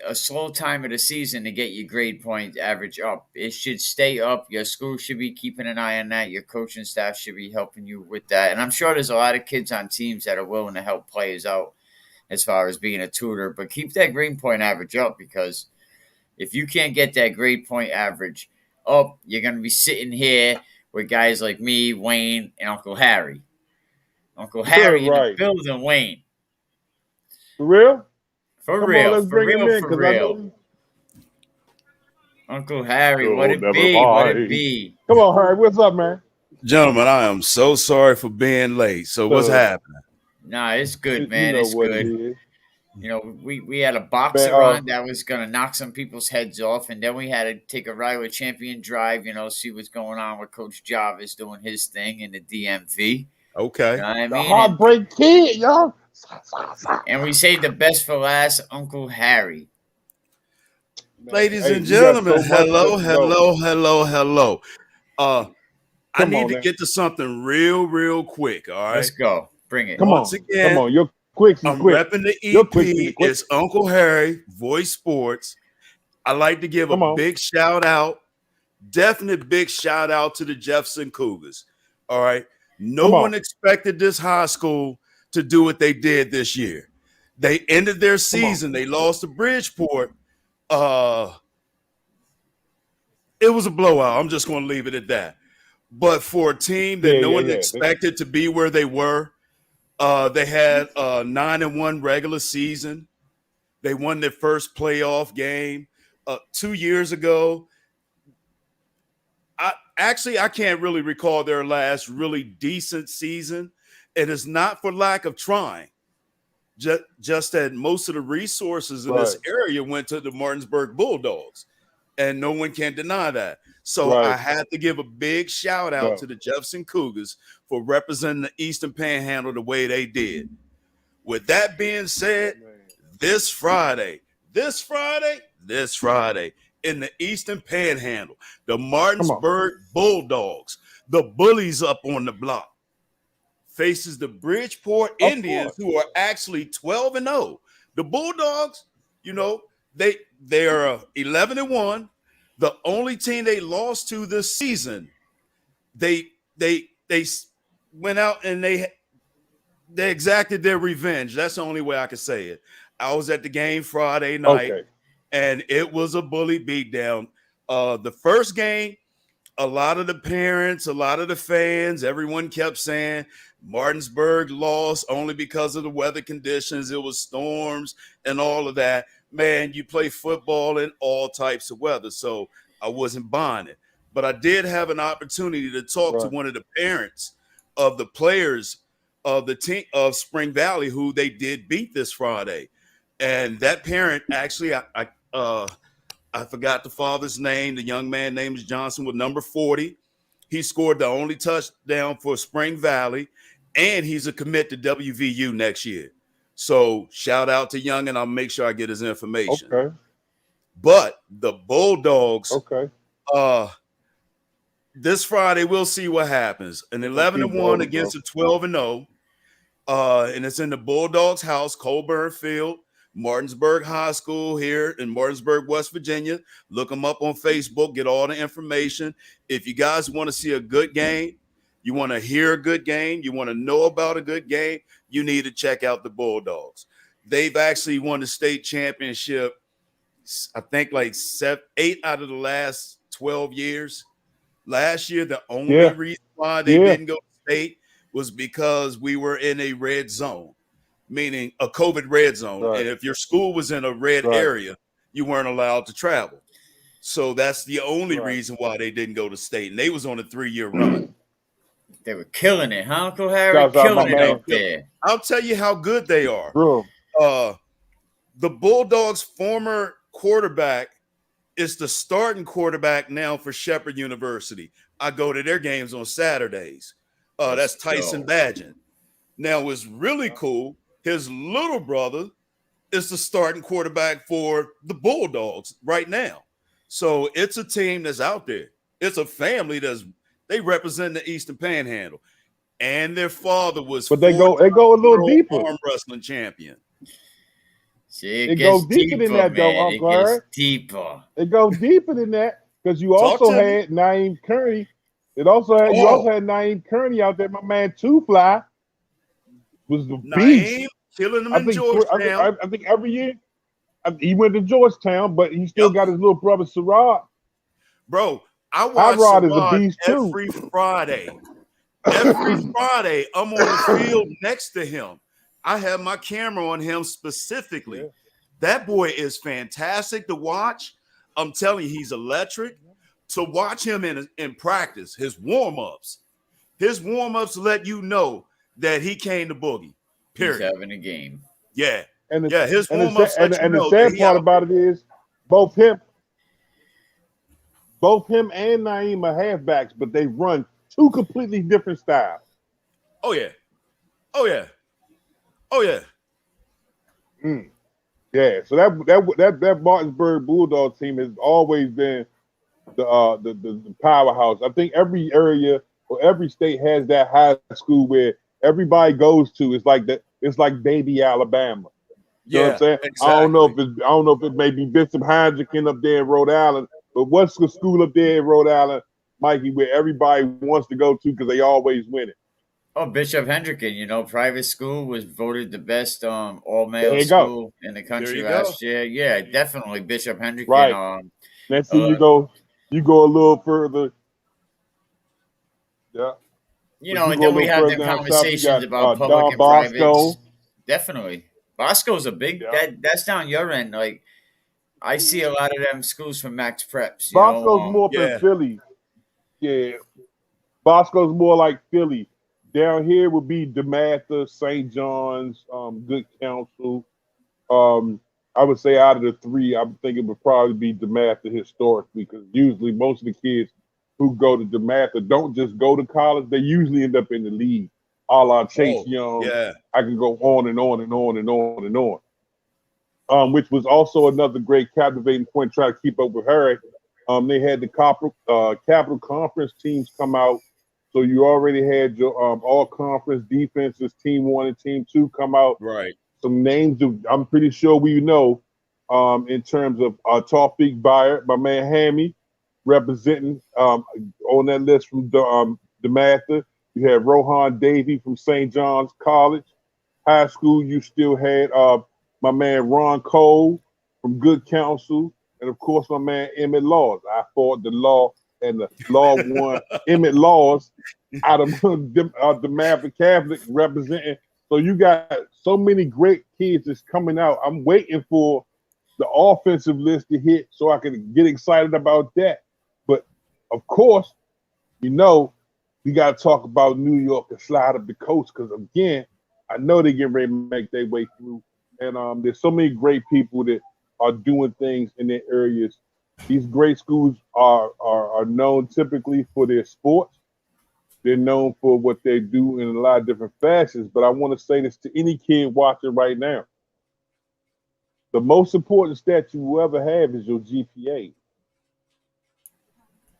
a slow time of the season to get your grade point average up. It should stay up. Your school should be keeping an eye on that. Your coaching staff should be helping you with that. And I'm sure there's a lot of kids on teams that are willing to help players out as far as being a tutor. But keep that grade point average up, because if you can't get that grade point average up, you're going to be sitting here with guys like me, Wayne, and Uncle Harry. Uncle Harry in the Right. building, Wayne. For real? For Come real, on, let's for bring him real, in for because I know. real. Uncle Harry, what You'll it never be? What it mind. be? Come on, Harry. What's up, man? Gentlemen, I am so sorry for being late. So what's happening? Nah, it's good, You man. know It's what good. it is. We had a boxer Man, on that was gonna knock some people's heads off, and then we had to take a ride with Champion Drive, see what's going on with Coach Jarvis doing his thing in the DMV. Okay. You know what I the mean? heartbreak kid, y'all. And we saved the best for last, Uncle Harry. Man, Ladies hey, and we got gentlemen, so much hello, to hello, hello, hello. I Come need on to now. get to something real quick, all Let's right? go. Bring it. Come Once on. again, Come on. You're quick. I'm Quick. repping the You're quick, EP. quick. It's Uncle Harry, Voice Sportz. I like to give Come a on. big shout out, definite big shout out to the Jefferson Cougars. All right. No Come on. one expected this high school to do what they did this year. They ended their season. They lost to Bridgeport. It was a blowout. I'm just going to leave it at that. But for a team that no one expected to be where they were, they had a 9-1 regular season. They won their first playoff game 2 years ago. I can't really recall their last really decent season. And it's not for lack of trying. Just that most of the resources in this area went to the Martinsburg Bulldogs. And no one can deny that. So I had to give a big shout out to the Jefferson Cougars for representing the Eastern Panhandle the way they did. With that being said, this Friday, in the Eastern Panhandle, the Martinsburg Bulldogs, the bullies up on the block, faces the Bridgeport Indians, who are actually 12-0. The Bulldogs, they are 11-1. The only team they lost to this season, they went out and they exacted their revenge. That's the only way I can say it. I was at the game Friday night, and it was a bully beatdown. The first game, a lot of the parents, a lot of the fans, everyone kept saying Martinsburg lost only because of the weather conditions. It was storms and all of that. Man, you play football in all types of weather, so I wasn't buying it. But I did have an opportunity to talk to one of the parents of the players of the team of Spring Valley, who they did beat this Friday. And that parent actually, I forgot the father's name. The young man name is Johnson with number 40. He scored the only touchdown for Spring Valley, and he's a commit to WVU next year. So shout out to Young, and I'll make sure I get his information. Okay. But the Bulldogs, okay, this Friday we'll see what happens. An 11-1 against a 12-0, and it's in the Bulldogs' house, Colburn Field, Martinsburg High School here in Martinsburg, West Virginia. Look them up on Facebook, get all the information. If you guys want to see a good game, you want to hear a good game, you want to know about a good game, you need to check out the Bulldogs. They've actually won the state championship, I think like 8 out of the last 12 years. Last year, the only reason why they didn't go to state was because we were in a red zone, meaning a COVID red zone. Right. And if your school was in a red area, you weren't allowed to travel. So that's the only reason why they didn't go to state. And they was on a 3-year run. They were killing it, huh, Uncle Harry? Killing it out there. I'll tell you how good they are. Bro. The Bulldogs' former quarterback is the starting quarterback now for Shepherd University. I go to their games on Saturdays. That's Tyson Badgett. Now, what's really cool, his little brother is the starting quarterback for the Bulldogs right now. So it's a team that's out there. It's a family they represent the Eastern Panhandle. And their father was they go a little deeper. Arm wrestling champion. See, it goes deeper than that, though, Uncle Harry. Deeper. It goes deeper than that because you also had Naeem Kearney. You also had Naeem Kearney out there. My man Two Fly was the beast. Killing them in Georgetown. I think every year he went to Georgetown, but he still got his little brother Siraj. Bro, I watch Siraj too. every Friday. Every Friday, I'm on the field next to him. I have my camera on him specifically. Yeah. That boy is fantastic to watch. I'm telling you, he's electric. To watch him in practice, his warm-ups let you know that he came to boogie. Period. He's having a game. Yeah. His warm-ups and the sad part about it is both him and Naeem are halfbacks, but they run two completely different styles. Oh yeah. Yeah, so that Martinsburg Bulldog team has always been the powerhouse. I think every area or every state has that high school where everybody goes to. It's like that. It's like baby Alabama. You know what I'm saying? Exactly. I don't know if it may be Bishop Heineken up there in Rhode Island, but what's the school up there in Rhode Island, Mikey, where everybody wants to go to because they always win it? Oh, Bishop Hendricken, private school was voted the best all-male school in the country last year. Yeah, definitely Bishop Hendricken. Right. Next thing you go a little further. Yeah. And then we had the conversations about public and private. Definitely. Bosco's a big that's down your end. Like I see a lot of them schools from Max Preps. Bosco's more than Philly. Yeah. Bosco's more like Philly. Down here would be DeMatha, St. John's, Good Counsel. I would say out of the three, I'm thinking it would probably be DeMatha historically, because usually most of the kids who go to DeMatha don't just go to college; they usually end up in the league. A la Chase Young. Yeah. I can go on and on and on and on and on. Which was also another great captivating point. Try to keep up with Harry. They had the Capital Conference teams come out. So you already had your all-conference defenses, Team 1 and Team 2, come out. Right. Some names I'm pretty sure we know in terms of Tawfiq Bayer, my man Hammary, representing on that list from DeMatha. You had Rohan Davey from St. John's College. High school, you still had my man Ron Cole from Good Counsel. And, of course, my man Emmett Laws. I fought the law. And the law won Emmett Laws out of the Maverick Catholic representing. So you got so many great kids that's coming out. I'm waiting for the offensive list to hit so I can get excited about that. But of course, we got to talk about New York and slide up the coast because again, I know they get ready to make their way through. And there's so many great people that are doing things in their areas. These great schools are known typically for their sports. They're known for what they do in a lot of different facets. But I want to say this to any kid watching right now. The most important stat you will ever have is your GPA.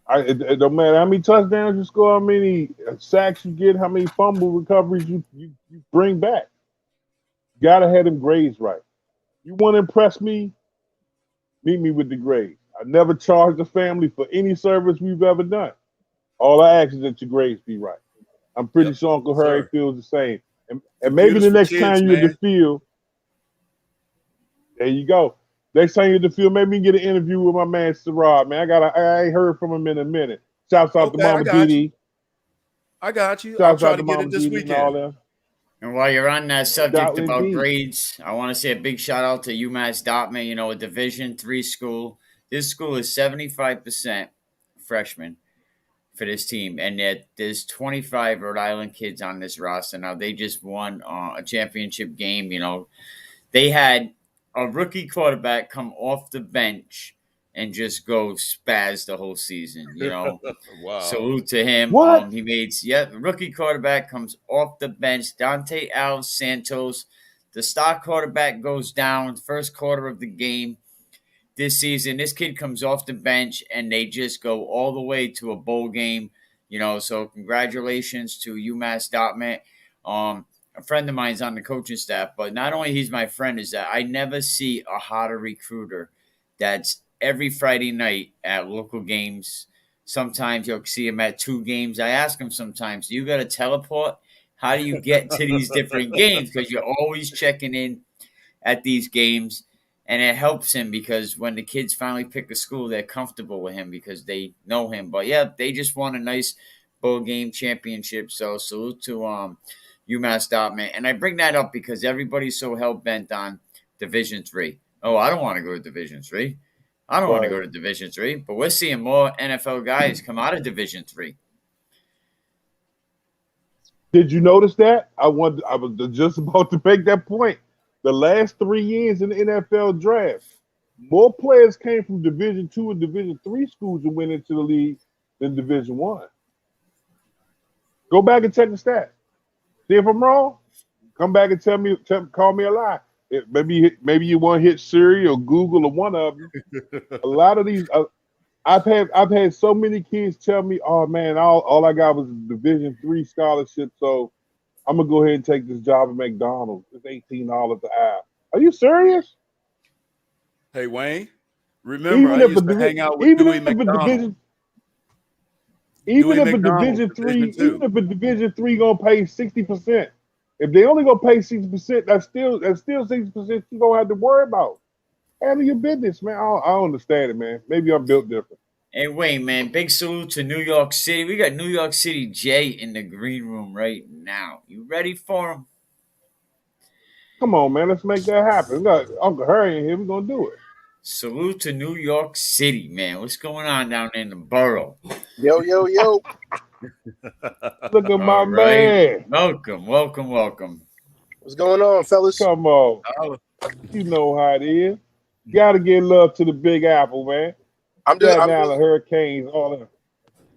It don't matter how many touchdowns you score, how many sacks you get, how many fumble recoveries you bring back. You gotta have them grades right. You want to impress me? Meet me with the grades. I never charged the family for any service we've ever done. All I ask is that your grades be right. I'm pretty sure Uncle Harry feels the same. And maybe the next time you're in the field, there you go. Next time you're in the field, maybe we can get an interview with my man Sarad, man. I ain't heard from him in a minute. Shouts out to Mama Didi. I got you. Shouts out to Mama Didi and all them. And while you're on that subject about grades, I want to say a big shout out to UMass Dartmouth, a Division III school. This school is 75% freshmen for this team, and there's 25 Rhode Island kids on this roster. Now, they just won a championship game. They had a rookie quarterback come off the bench and just go spaz the whole season. Wow. Salute to him. What? He made, rookie quarterback comes off the bench. Dante Alves Santos, the star quarterback, goes down first quarter of the game this season. This kid comes off the bench and they just go all the way to a bowl game. So congratulations to UMass Dartmouth. A friend of mine's on the coaching staff, but not only he's my friend, is that I never see a hotter recruiter that's every Friday night at local games. Sometimes you'll see him at 2 games. I ask him sometimes, do you got to teleport? How do you get to these different games? Because you're always checking in at these games, and it helps him because when the kids finally pick a school, they're comfortable with him because they know him. But, yeah, they just won a nice bowl game championship, so salute to UMass Dartmouth. And I bring that up because everybody's so hell-bent on Division III. Oh, I don't want to go to Division III. I don't want to go to Division III, but we're seeing more NFL guys come out of Division III. Did you notice that? I was just about to make that point. The last 3 years in the NFL draft, more players came from Division II and Division III schools and went into the league than Division I. Go back and check the stats. See if I'm wrong. Come back and call me a lie. Maybe you want to hit Siri or Google or one of them. A lot of these, I've had so many kids tell me, "Oh man, all I got was a Division III scholarship, so I'm gonna go ahead and take this job at McDonald's. It's $18 an hour." Are you serious? Hey Wayne, remember I used to hang out with Dewey McDonald. Even if a Division III gonna pay 60%. If they only gonna pay 60%, that's still 60% you gonna have to worry about. Handle your business, man. I don't understand it, man. Maybe I'm built different. Hey, Wayne, man, big salute to New York City. We got New York City Jay in the green room right now. You ready for him? Come on, man. Let's make that happen. We got Uncle Harry in here. We're gonna do it. Salute to New York City, man. What's going on down in the borough? Yo. Look at my man. Welcome. What's going on, fellas? Come on. You know how it is. Gotta give love to the Big Apple, man. I'm just the Hurricanes, all that.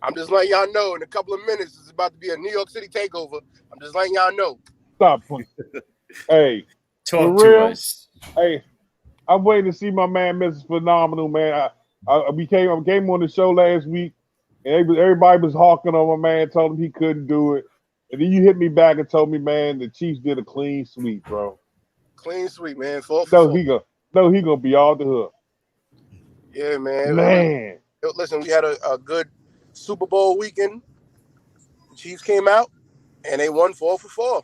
I'm just letting y'all know in a couple of minutes it's about to be a New York City takeover. I'm just letting y'all know. Stop. Hey, talk to us. Hey, I'm waiting to see my man, Mrs. Phenomenal, man. I came on the show last week, and everybody was hawking on my man, told him he couldn't do it. And then you hit me back and told me, man, the Chiefs did a clean sweep, bro. Clean sweep, man. He gonna be all the hook. Yeah, man. Man. Listen, we had a good Super Bowl weekend. The Chiefs came out and they won 4 for 4.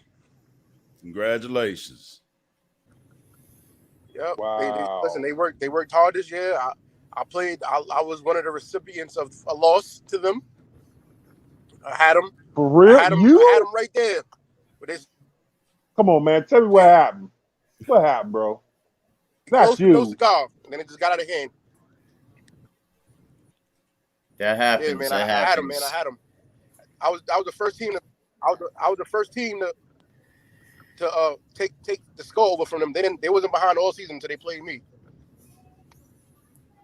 Congratulations. Yep. Wow. They worked hard this year. I was one of the recipients of a loss to them. I had them. For real? I had them right there. Come on, man. Tell me what happened. What happened, bro? Not you. No cigar. And then it just got out of hand. That happens. Yeah, man. I had them. I was the first team to. I was the first team to. to take the skull over from them. They wasn't behind all season until they played me.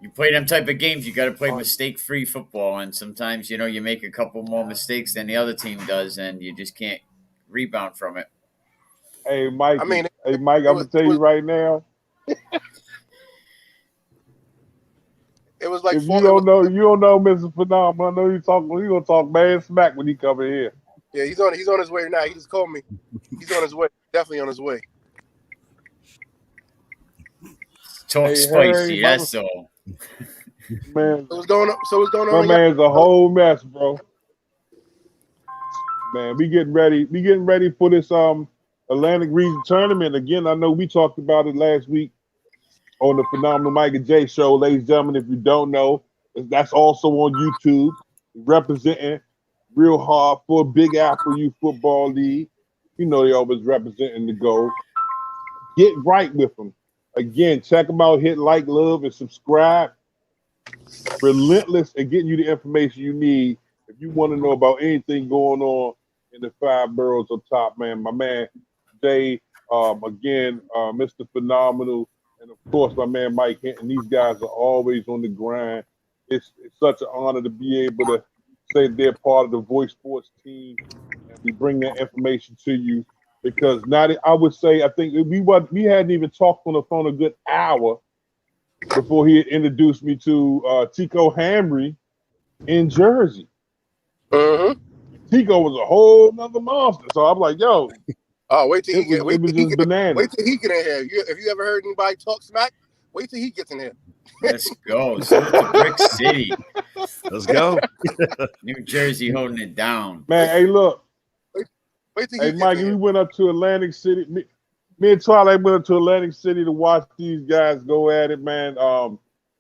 You play them type of games, you got to play mistake-free football, and sometimes you make a couple more mistakes than the other team does, and you just can't rebound from it. Hey, Mike. I mean, I'm gonna tell you right now. It was like if you don't know Mr. Phenomenal. I know you gonna talk mad smack when he come in here. Yeah, he's on his way now. He just called me. He's on his way. Definitely on his way. Talk spicy, that's all. Man, what's going on? My man's a whole mess, bro. Man, we getting ready for this Atlantic Region tournament. Again, I know we talked about it last week on the Phenomenal Mike and Jay show. Ladies and gentlemen, if you don't know, that's also on YouTube, representing real hard for Big Apple Youth Football League. You know they always representing the goal. Get right with them. Again, check them out, hit like, love, and subscribe. Relentless at getting you the information you need if you want to know about anything going on in the 5 boroughs up top, man. My man Jay, again, Mr. Phenomenal, and of course my man Mike Hinton. These guys are always on the grind. It's such an honor to be able to say they're part of the Voice Sports team, and we bring that information to you. Because now I would say I think we hadn't even talked on the phone a good hour before he had introduced me to Teko Hammary in Jersey. Mm-hmm. Teko was a whole nother monster. So I'm like, yo. Oh, wait till he get in here. If you ever heard anybody talk smack, wait till he gets in here. Let's go. So to Brick City. Let's go. New Jersey holding it down. Man, hey, look. Wait till he Mikey, we went up to Atlantic City. Me and Twilight went up to Atlantic City to watch these guys go at it, man.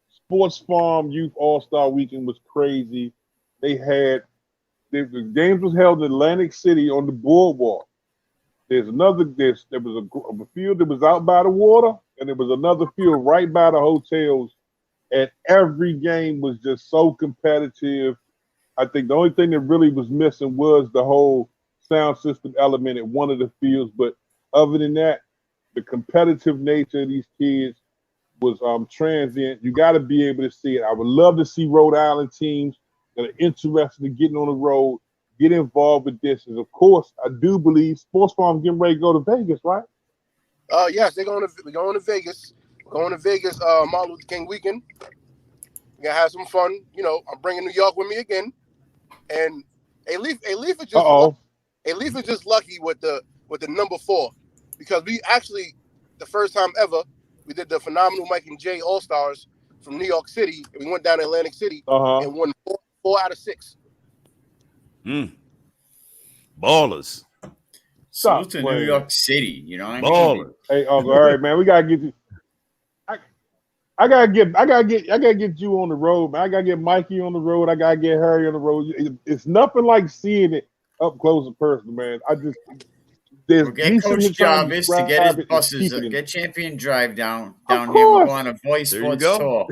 Sports Farm Youth All-Star Weekend was crazy. The games was held in Atlantic City on the boardwalk. There was a field that was out by the water, and there was another field right by the hotels. And every game was just so competitive. I think the only thing that really was missing was the whole sound system element at one of the fields. But other than that, the competitive nature of these kids was transient. You got to be able to see it. I would love to see Rhode Island teams that are interested in getting on the road get involved with this. And of course, I do believe Sports Farm getting ready to go to Vegas, right? Yes, we're going to Vegas. We're going to Vegas Martin Luther King weekend. We're gonna have some fun. I'm bringing New York with me again. And Alief is just lucky with the number 4, because we actually, the first time ever, we did the Phenomenal Mike and Jay All-Stars from New York City, and we went down to Atlantic City and won 4 out of 6. Ballers. Salute to New York City, Ballers. Hey, all right, man, we gotta get you. I gotta get you on the road, man. I gotta get Mikey on the road. I gotta get Harry on the road. It's nothing like seeing it up close and personal, man. Get Coach Jarvis to get his buses. Get Champion Drive down here. We'll go on a Voice Sports tour.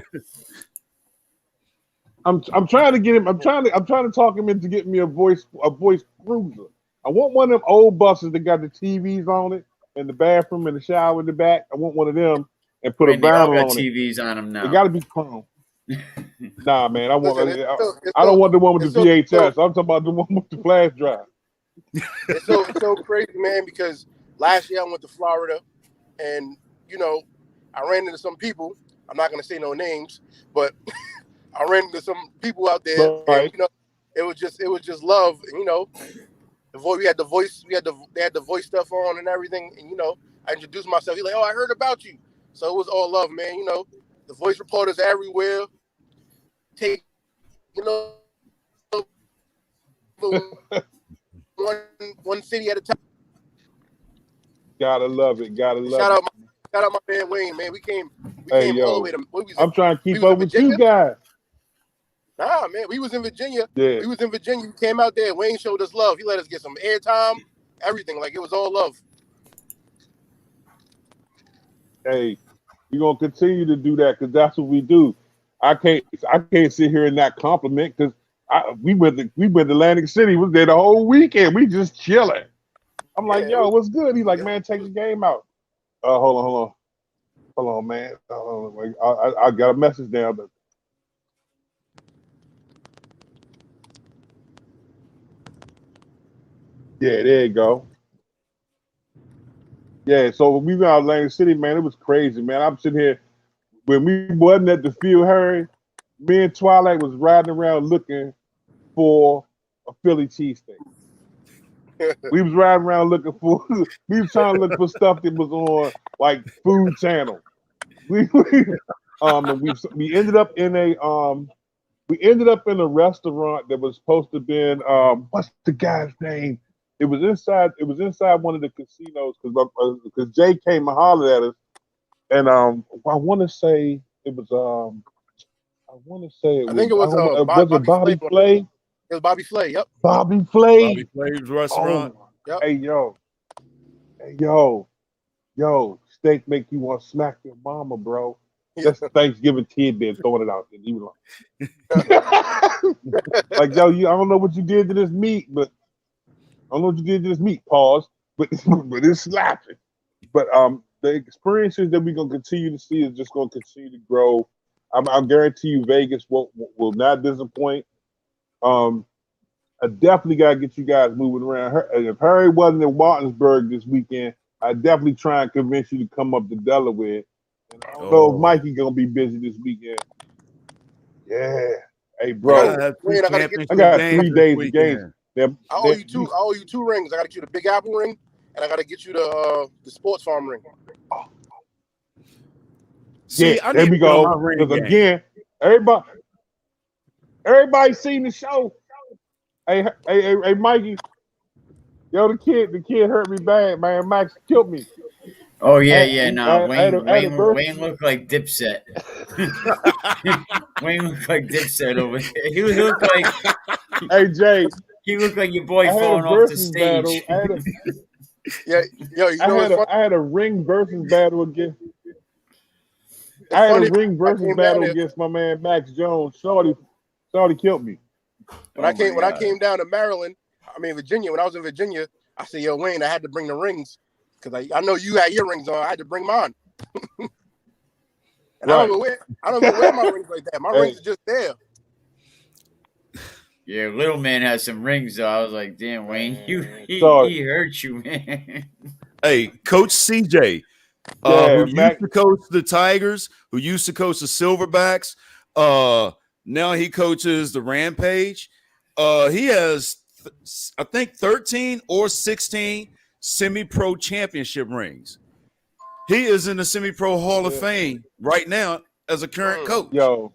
I'm trying to get him. I'm trying to talk him into getting me a voice cruiser. I want one of them old buses that got the TVs on it and the bathroom and the shower in the back. I want one of them and put a vinyl on TVs on them now. It got to be chrome. Nah, man. I don't want the one with the VHS. I'm talking about the one with the flash drive. It's so crazy, man, because last year I went to Florida, and I ran into some people. I'm not gonna say no names, but I ran into some people out there, right. And, it was just love. And, we had the voice, they had the voice stuff on and everything, and I introduced myself. He's like, "Oh, I heard about you." So it was all love, man. The voice reporters everywhere. Take, one city at a time. Gotta love it. Shout out my man Wayne, man. We came all the way to. I'm trying to keep up with you guys. Nah, man, we was in Virginia. Yeah. We was in Virginia. We came out there. Wayne showed us love. He let us get some airtime, everything. Like, it was all love. Hey, we're gonna continue to do that because that's what we do. I can't sit here and not compliment because we went to Atlantic City. We was there the whole weekend. We just chilling. I'm like, yo, what's good? He's like, man, take the game out. Hold on, man. I got a message down. Yeah, there you go. Yeah, so we went out Atlantic City, man. It was crazy, man. I'm sitting here when we wasn't at the field, Harry. Me and Twilight was riding around looking for a Philly cheesesteak. We was riding around looking for. We was trying to look for stuff that was on like Food Channel. And we ended up in a restaurant that was supposed to be what's the guy's name? It was inside one of the casinos because Jay came and hollered at us, and I want to say it was Bobby Flay. It was Bobby Flay. Yep. Bobby Flay. Bobby Flay's restaurant. Oh, yep. Hey yo, steak make you want to smack your mama, bro. That's Thanksgiving tidbit throwing it out there. He was like, yo, I don't know what you did to this meat, but pause. But it's slapping. But the experiences that we're gonna continue to see is just gonna continue to grow. I guarantee you, Vegas will not disappoint. I definitely gotta get you guys moving around. If Harry wasn't in Martinsburg this weekend, I'd definitely try and convince you to come up to Delaware. And I don't know if Mikey gonna be busy this weekend. Yeah. Hey, bro. I got 3 days of games. I owe you two rings. I gotta get you the Big Apple ring, and I gotta get you the Sports Farm ring. See, yeah, there we go. Because again, everybody seen the show. Hey, Mikey. Yo, the kid hurt me bad, man. Max killed me. Oh yeah. No, Wayne looked like Dipset. Wayne looked like Dipset over there. He looked like. Hey Jay. He looked like your boy falling off the stage. I had a ring versus battle against. Against my man Max Jones. Shorty killed me. When I came down to Maryland, Virginia. When I was in Virginia, I said, "Yo, Wayne, I had to bring the rings because I know you had your rings on. I had to bring mine." And right. I don't even wear my rings like that. My rings are just there. Yeah, little man has some rings though. I was like, "Damn, Wayne, he hurt you, man." Hey, Coach CJ, who used to coach the Tigers, who used to coach the Silverbacks. Now he coaches the Rampage. He has, I think, 13 or 16 semi-pro championship rings. He is in the semi-pro Hall of Fame right now as a current coach. Yo,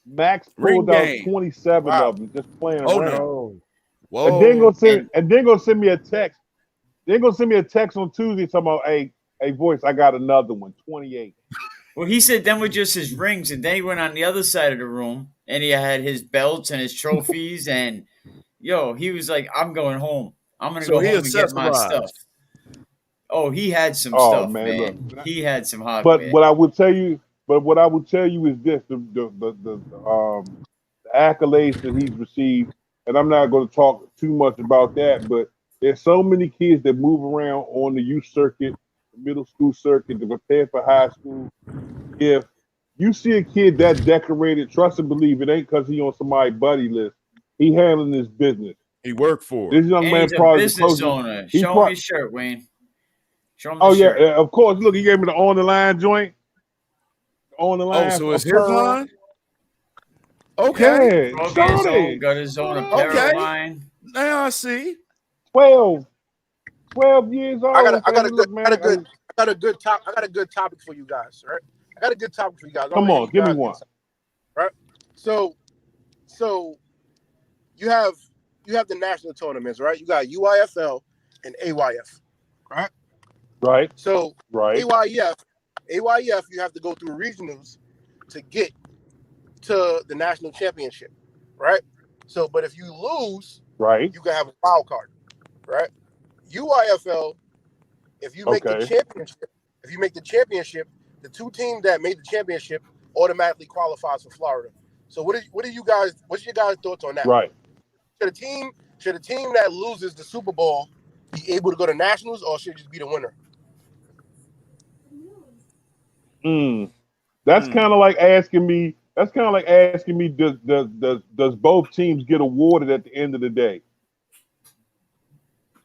Max pulled out 27 of them just playing around. No. Whoa. And then gonna send me a text. They're gonna send me a text on Tuesday talking about, hey, Voice, I got another one, 28. Well, he said them were just his rings, and then he went on the other side of the room, and he had his belts and his trophies, and he was like, "I'm going home. I'm gonna go home and get my stuff." Oh, he had some stuff, man. Look, he had some hot. But what I would tell you is this: the accolades that he's received, and I'm not going to talk too much about that, but there's so many kids that move around on the youth circuit, the middle school circuit, to prepare for high school. If you see a kid that decorated, trust and believe it ain't because he on somebody's buddy list. He handling his business. He worked for this young man. He's a business owner. Show him his shirt, Wayne. Show him his shirt. Of course. Look, he gave me the on the line joint. On the line. Oh, so it's his line. Okay. Got his own apparel line. Now I see. 12 years old. I got a good topic for you guys, right? I got a good topic for you guys. Come on, give me one. Right? So you have the national tournaments, right? You got UIFL and AYF, right? Right. So right. AYF, you have to go through regionals to get to the national championship, right? So, but if you lose, right, you can have a wild card, right? UIFL, if you make the championship, the two teams that made the championship automatically qualifies for Florida. So what's your guys' thoughts on that? Right. Should a team that loses the Super Bowl be able to go to nationals, or should just be the winner? That's kind of like asking me. That's kind of like asking me, does both teams get awarded at the end of the day?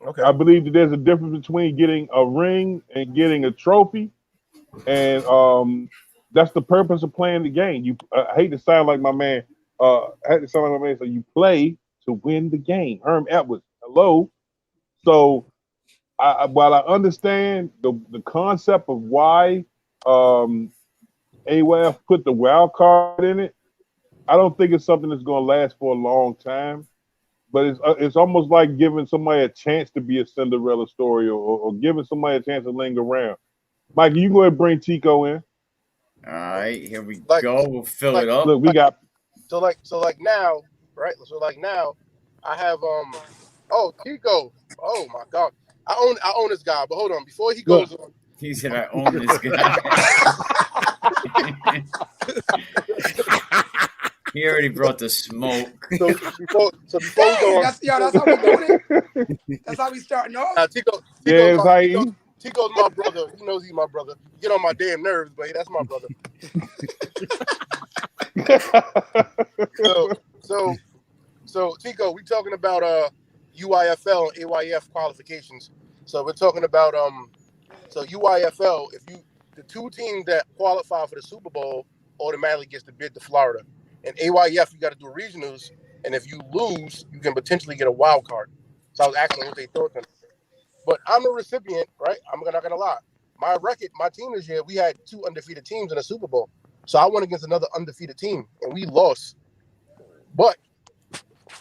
Okay. I believe that there's a difference between getting a ring and getting a trophy, and that's the purpose of playing the game. I hate to sound like my man. I hate to sound like my man. So you play to win the game. Herm Edwards, hello. So while I understand the concept of why AYF put the wild card in it, I don't think it's something that's going to last for a long time. But it's almost like giving somebody a chance to be a Cinderella story, or giving somebody a chance to linger around. Mike, you go ahead and bring Teko in. All right, here we go. We'll fill it up. Look, we got so like now, right? So like now, I have Teko. Oh my God, I own this guy. But hold on, before he goes on, he said I own this guy. He already brought the smoke. So before we go on, that's how we doing it. That's how we starting off. Teko's my brother. He knows he's my brother. You get on my damn nerves, but that's my brother. So Teko, we talking about UIFL and AYF qualifications. So we're talking about so UIFL, the two teams that qualify for the Super Bowl automatically gets the bid to Florida. And AYF, you got to do regionals, and if you lose, you can potentially get a wild card. So I was asking what they thought. But I'm a recipient, right? I'm not gonna lie. My record, my team this year, we had 2 undefeated teams in the Super Bowl. So I went against another undefeated team, and we lost. But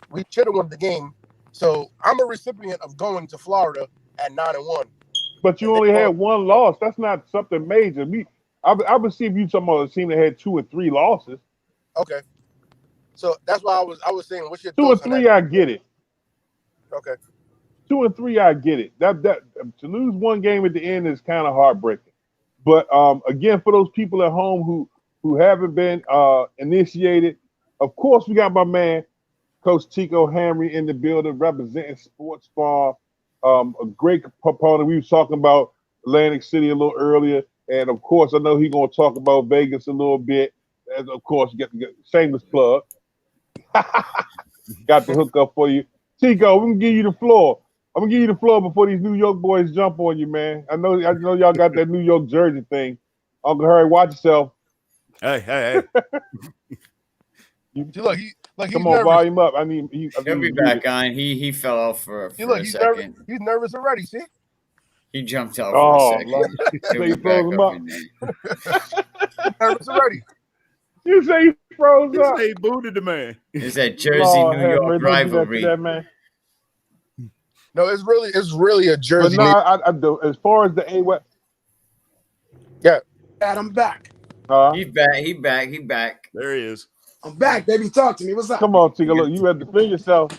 we should have won the game. So I'm a recipient of going to Florida at 9-1. But you only had 1 loss. That's not something major. I received you talking about a team that had 2 or 3 losses. Okay. So that's why I was saying, what's your 2 or 3? I get it. Okay. 2 and 3, I get it. That to lose 1 game at the end is kind of heartbreaking. But again, for those people at home who haven't been initiated, of course we got my man Coach Teko Hammary in the building representing Sportz Farm. A great proponent. We were talking about Atlantic City a little earlier, and of course I know he's gonna talk about Vegas a little bit. And of course, get shameless plug. Got the hook up for you. Teko, we're gonna give you the floor. I'm gonna give you the floor before these New York boys jump on you, man. I know y'all got that New York jersey thing. Uncle Harry, watch yourself. Hey. Come on, volume up. He'll be back on. He fell off for a second. He's nervous already, see? He jumped out for a second. He'll be back up in there. Nervous already. You say he froze up. He booted the man. Is that Jersey New York rivalry? No, it's really a Jersey. But I do. As far as the AWEB, yeah, I'm back. He back. There he is. I'm back, baby. Talk to me. What's up? Come on, Teko. Look, you have to defend yourself.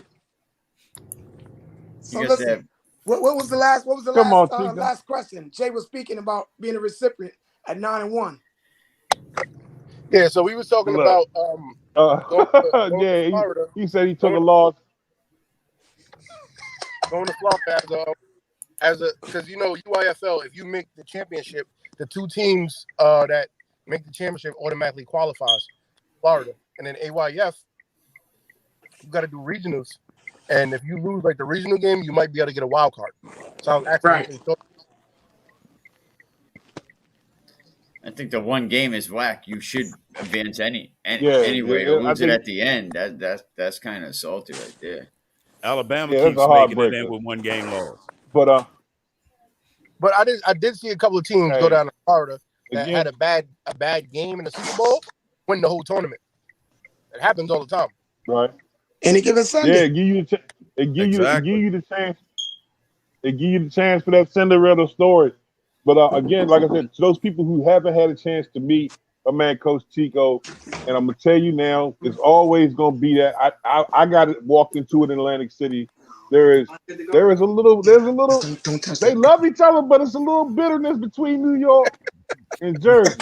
So listen, what was the last? What was the last question? Jay was speaking about being a recipient at 9-1. Yeah, so we was talking about he said he took a loss. Going to Florida because UIFL, if you make the championship, the 2 teams that make the championship automatically qualifies Florida, and then AYF, you got to do regionals, and if you lose like the regional game, you might be able to get a wild card. So I was actually I think the 1 game is whack. You should advance anyway to lose it at the end. That's kind of salty right there. Alabama keeps making it in with 1 game loss. But I did see a couple of teams go down to Florida that had a bad game in the Super Bowl, win the whole tournament. It happens all the time. Right. Any given Sunday. Yeah, give you the chance. They give you the chance for that Cinderella story. But again, like I said, to those people who haven't had a chance to meet my man Coach Teko, and I'm gonna tell you now, it's always gonna be that. I got it, walked into it in Atlantic City. There's a little. They love each other, but it's a little bitterness between New York and Jersey.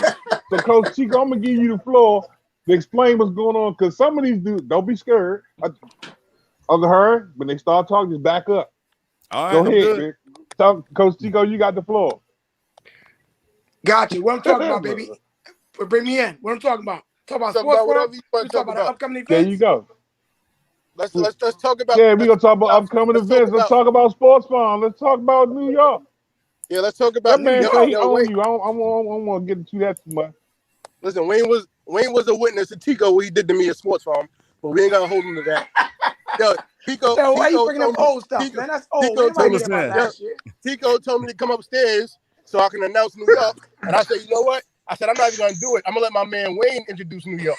So Coach Teko, I'm gonna give you the floor to explain what's going on, because some of these dudes, don't be scared. Uncle Harry, when they start talking, just back up. All right, Go ahead, Coach Teko, you got the floor. Got you. What I'm talking about, baby. Bring me in. What I'm talking about. Talk about sports. Whatever you want to talk about. Upcoming events. There you go. Let's talk about. Yeah, we're gonna talk about upcoming events. Let's talk about Sports Farm. Let's talk about New York. Yeah, let's talk about that man New York. Say he own you. I don't want to get into that too much. Listen, Wayne was a witness to Teko what he did to me at Sports Farm, but we ain't gonna hold him to that. Yo, Teko, why you bringing up old stuff, man? That's old. Teko told me to come upstairs so I can announce New York, and I said, you know what? I said I'm not even gonna do it. I'm gonna let my man Wayne introduce New York.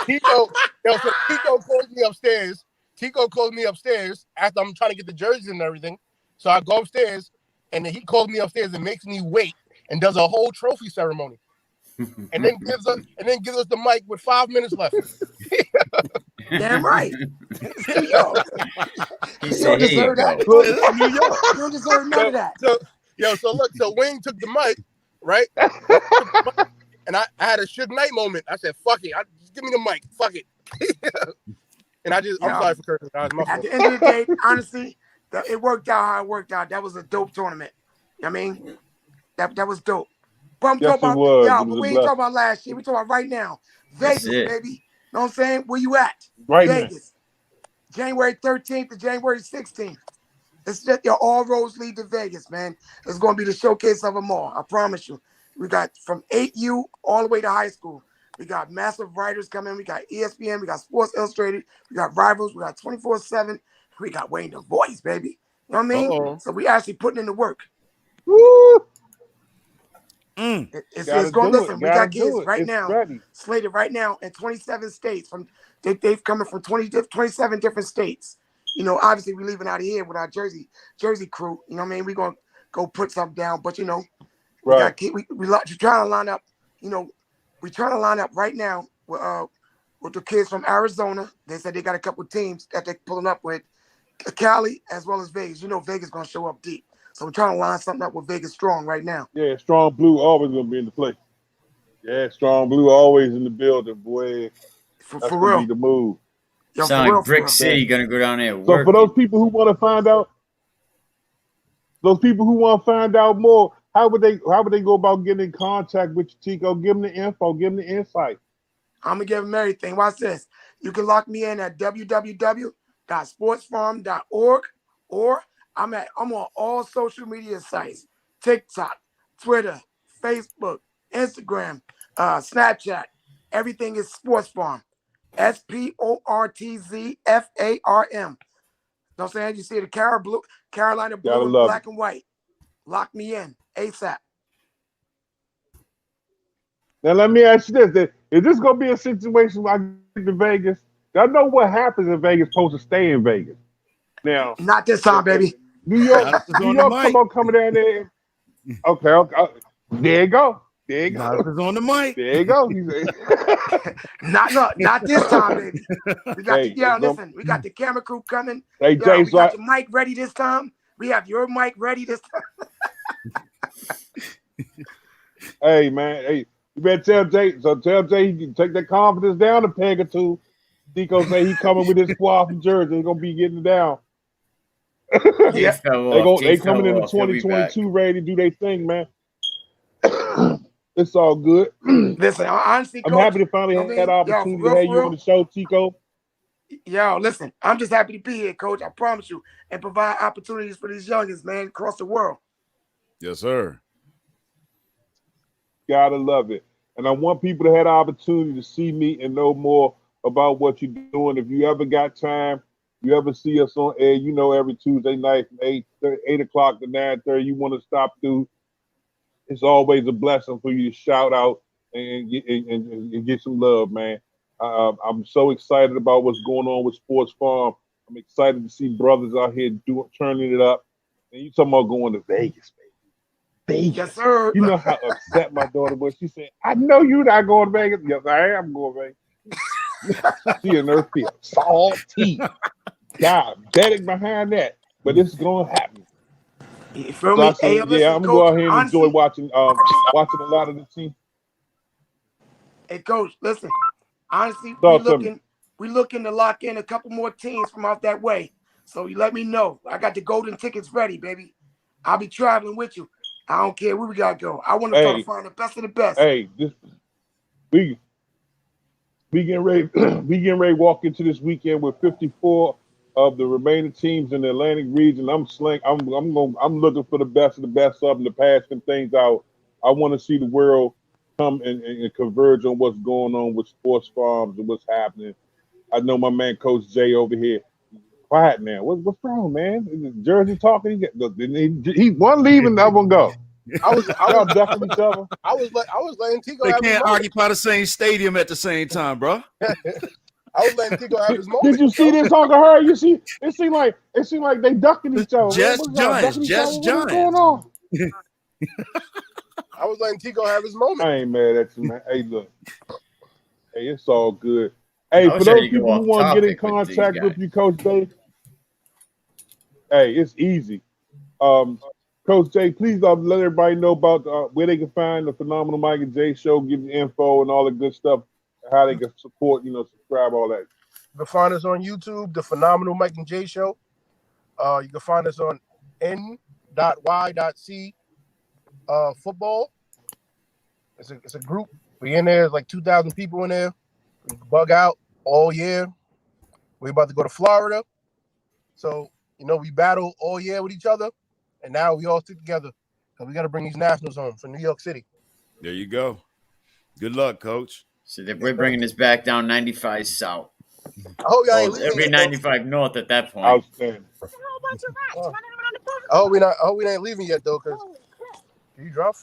Teko calls me upstairs. Teko calls me upstairs after I'm trying to get the jerseys and everything. So I go upstairs, and then he calls me upstairs and makes me wait and does a whole trophy ceremony, and then gives us the mic with 5 minutes left. Damn right. New York. He said, "Here you go." New York. You don't deserve none of that. So Wayne took the mic, right? And I had a Suge Knight moment. I said, "Fuck it, just give me the mic. Fuck it." And I'm sorry for cursing. At the end of the day, honestly, it worked out how it worked out. That was a dope tournament. I mean, that was dope. But I'm talking about, but we ain't talking about last year. We talking about right now. Vegas, baby. You know what I'm saying? Where you at? Right Vegas. Now. January 13th to January 16th. It's just your all roads lead to Vegas, man. It's going to be the showcase of them all. I promise you. We got from 8U all the way to high school. We got massive writers coming. We got ESPN. We got Sports Illustrated. We got Rivals. We got 24/7. We got Wayne the Voice, baby. You know what I mean? So we actually putting in the work. Woo! It's going to listen. We got kids right now, slated right now in 27 states. They've coming from 27 different states. You know, obviously we're leaving out of here with our Jersey crew. You know what I mean? We're going to go put something down. But, you know, we trying to line up, you know, we're trying to line up right now with the kids from Arizona. They said they got a couple of teams that they're pulling up with. Cali as well as Vegas. You know Vegas going to show up deep. So we're trying to line something up with Vegas Strong right now. Yeah, Strong Blue always going to be in the place. Yeah, Strong Blue always in the building, boy. That's for real. Be the move. Sound like Brick City going to go down there. So for those people who want to find out, more, how would they go about getting in contact with you, Teko? Give them the info, give them the insight. I'm gonna give them everything. Watch this. You can lock me in at www.sportsfarm.org, or I'm on all social media sites: TikTok, Twitter, Facebook, Instagram, Snapchat. Everything is Sports Farm. SPORTZFARM. You know what I'm saying? You see the Carolina blue, black and white. Lock me in ASAP. Now let me ask you this: is this gonna be a situation where I get to Vegas? I know what happens in Vegas. Supposed to stay in Vegas. Now, not this time, baby. New York, come on, coming down there. Okay. There you go. Is on the mic. There you go. not this time, baby. We got listen. We got the camera crew coming. Hey, Jay, we got your mic ready this time. We have your mic ready this time. Hey, man. Hey, you better tell Jay. So tell Jay he can take that confidence down a peg or two. Teko say he coming with his squad from Jersey. He's gonna be getting it down. They coming in 2022 ready to do their thing, man. It's all good. Listen, honestly, I'm happy to finally have that opportunity to have you on the show, Teko. Yo, listen, I'm just happy to be here, Coach. I promise you, and provide opportunities for these youngins, man, across the world. Yes, sir. Gotta love it. And I want people to have the opportunity to see me and know more about what you're doing. If you ever got time, you ever see us on air, you know, every Tuesday night from 8 o'clock to 9:30, you want to stop through. It's always a blessing for you to shout out and get some love, man. I'm so excited about what's going on with Sports Farm. I'm excited to see brothers out here turning it up. And you talking about going to Vegas, baby. Vegas. Yes, sir. You know how upset my daughter was. She said, I know you're not going to Vegas. Yes, I am going to Vegas. She in her field. Salty. Diabetic behind that. But it's going to happen. You feel me? So I'm going to go out here and enjoy watching a lot of the team. Hey, Coach, listen. Honestly, we looking to lock in a couple more teams from out that way. So you let me know. I got the golden tickets ready, baby. I'll be traveling with you. I don't care where we gotta go. I want to try to find the best of the best. Hey, we getting ready. We getting ready to walk into this weekend with 54 of the remaining teams in the Atlantic region. I'm looking for the best of the best of them to pass some things out. I want to see the world come and converge on what's going on with sports farms and what's happening. I know my man Coach Jay over here. Quiet now. What's wrong, man? Is Jersey talking? He one leaving, the other one go. I was ducking each other. I was letting Teko. They can't occupy the same stadium at the same time, bro. I was letting Teko have his moment. Did you see this, Uncle Harvey? You see, it seemed like they ducking each other. Just Giants. What's going on? I was letting Teko have his moment. I ain't mad at you, man. Hey, look. Hey, it's all good. Hey, for those people who want to get in contact with you, Coach Jay, hey, it's easy. Coach Jay, please let everybody know about where they can find the Phenomenal Mike and Jay show, give you info and all the good stuff, how they can support, subscribe, all that. You can find us on YouTube, the Phenomenal Mike and Jay show. You can find us on n.y.c football. It's a group. We in there. There's like 2,000 people in there. We bug out all year. We're about to go to Florida. So, we battle all year with each other. And now we all stick together because we got to bring these Nationals home for New York City. There you go. Good luck, Coach. So we're bringing this back down 95 south. I hope y'all ain't leaving. It'll be 95 north at that point. Outstanding. I hope we ain't leaving yet though, because you drop.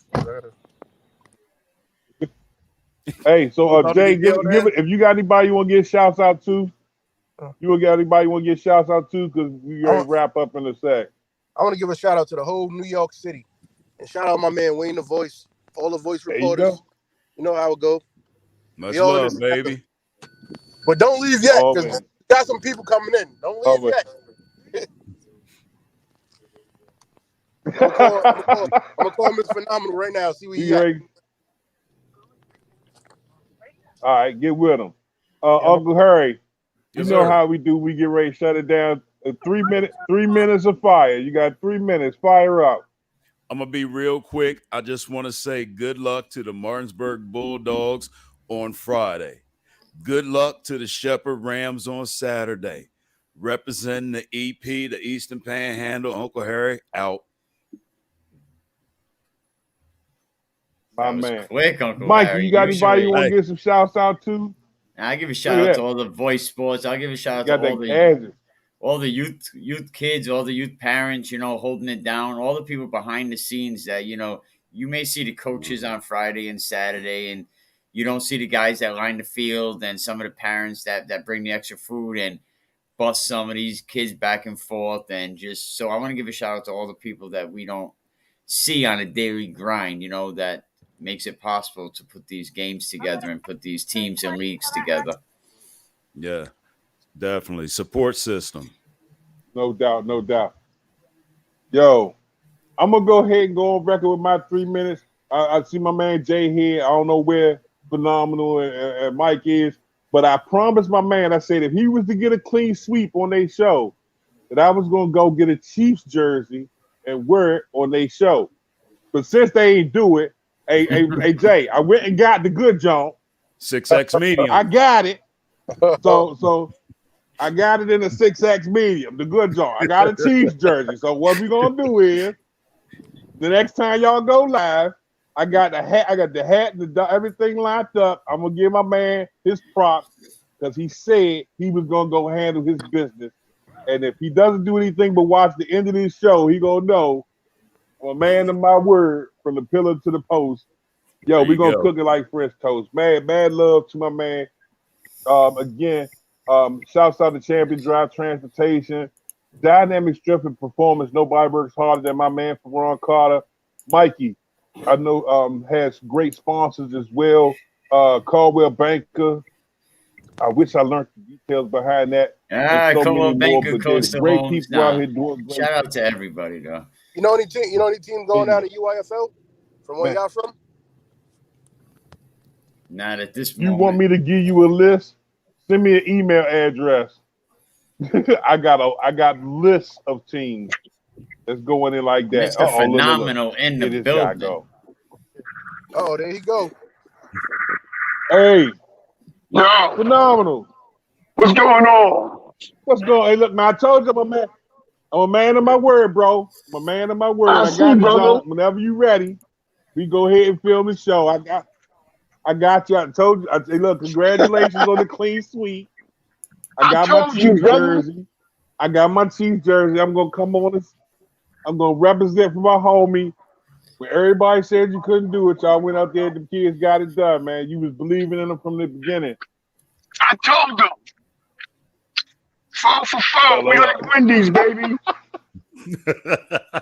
Hey, so Jay, if you got anybody you want to get shouts out to, because we gonna wrap up in a sec. I want to give a shout out to the whole New York City, and shout out my man Wayne the Voice, all the Voice reporters. You know how it go. Much love, baby. But don't leave yet, because we got some people coming in. Don't leave yet. I'm gonna call Mr. Phenomenal right now. See what he got. All right, get with him. Uncle Harry, you know how we do. We get ready to shut it down. 3 minutes of fire. You got 3 minutes. Fire up. I'm going to be real quick. I just want to say good luck to the Martinsburg Bulldogs on Friday. Good luck to the Shepherd Rams on Saturday. Representing the EP, the Eastern Panhandle, Uncle Harry, out. My man. Quick, Uncle Mike, Harry. you got anybody you want to give some shouts out to? I'll give a shout out to all the Voice Sports. I'll give a shout out to all the youth kids, all the youth parents, holding it down, all the people behind the scenes that, you may see the coaches on Friday and Saturday, and you don't see the guys that line the field and some of the parents that bring the extra food and bus some of these kids back and forth. And just so I want to give a shout out to all the people that we don't see on a daily grind, that makes it possible to put these games together and put these teams and leagues together. Yeah, definitely. Support system. No doubt, no doubt. Yo, I'm going to go ahead and go on record with my 3 minutes. I see my man Jay here. I don't know where Phenomenal and Mike is, but I promised my man, I said if he was to get a clean sweep on their show, that I was going to go get a Chiefs jersey and wear it on their show. But since they ain't do it, Hey, Jay, I went and got the good jump. 6X medium. I got it. So I got it in a 6X medium, the good jump. I got a Chiefs jersey. So what we gonna do is the next time y'all go live, I got the hat, and everything lined up. I'm gonna give my man his props because he said he was gonna go handle his business. And if he doesn't do anything but watch the end of this show, he gonna know. Well, man of my word, from the pillar to the post. Yo, we're going to cook it like French toast. Man, mad love to my man. Again, shouts out to Champion Drive Transportation. Dynamic Strength and Performance. Nobody works harder than my man Ron Carter. Mikey, I know has great sponsors as well. Caldwell Banker. I wish I learned the details behind that. Caldwell Banker close to great homes people out here doing great. Shout out to everybody, though. You know any team going down to UIFL from where y'all from? Not at this moment. You want me to give you a list? Send me an email address. I got lists of teams Let's go in like that. Mr. Phenomenal in the this building. Guy go. Oh, there you go. Hey, yo, Phenomenal. What's going on? What's going on? Hey, look, man, I told you I'm a man of my word, bro. I'm a man of my word. I got you, John. Whenever you ready, we go ahead and film the show. I got you. I told you. I say, look, congratulations on the clean sweep. I got my Chiefs jersey. I got my Chiefs jersey. I'm gonna come on this. I'm gonna represent for my homie. When everybody said you couldn't do it, y'all went out there. The kids got it done, man. You was believing in them from the beginning. I told them. 4 for 4. We like Wendy's, baby.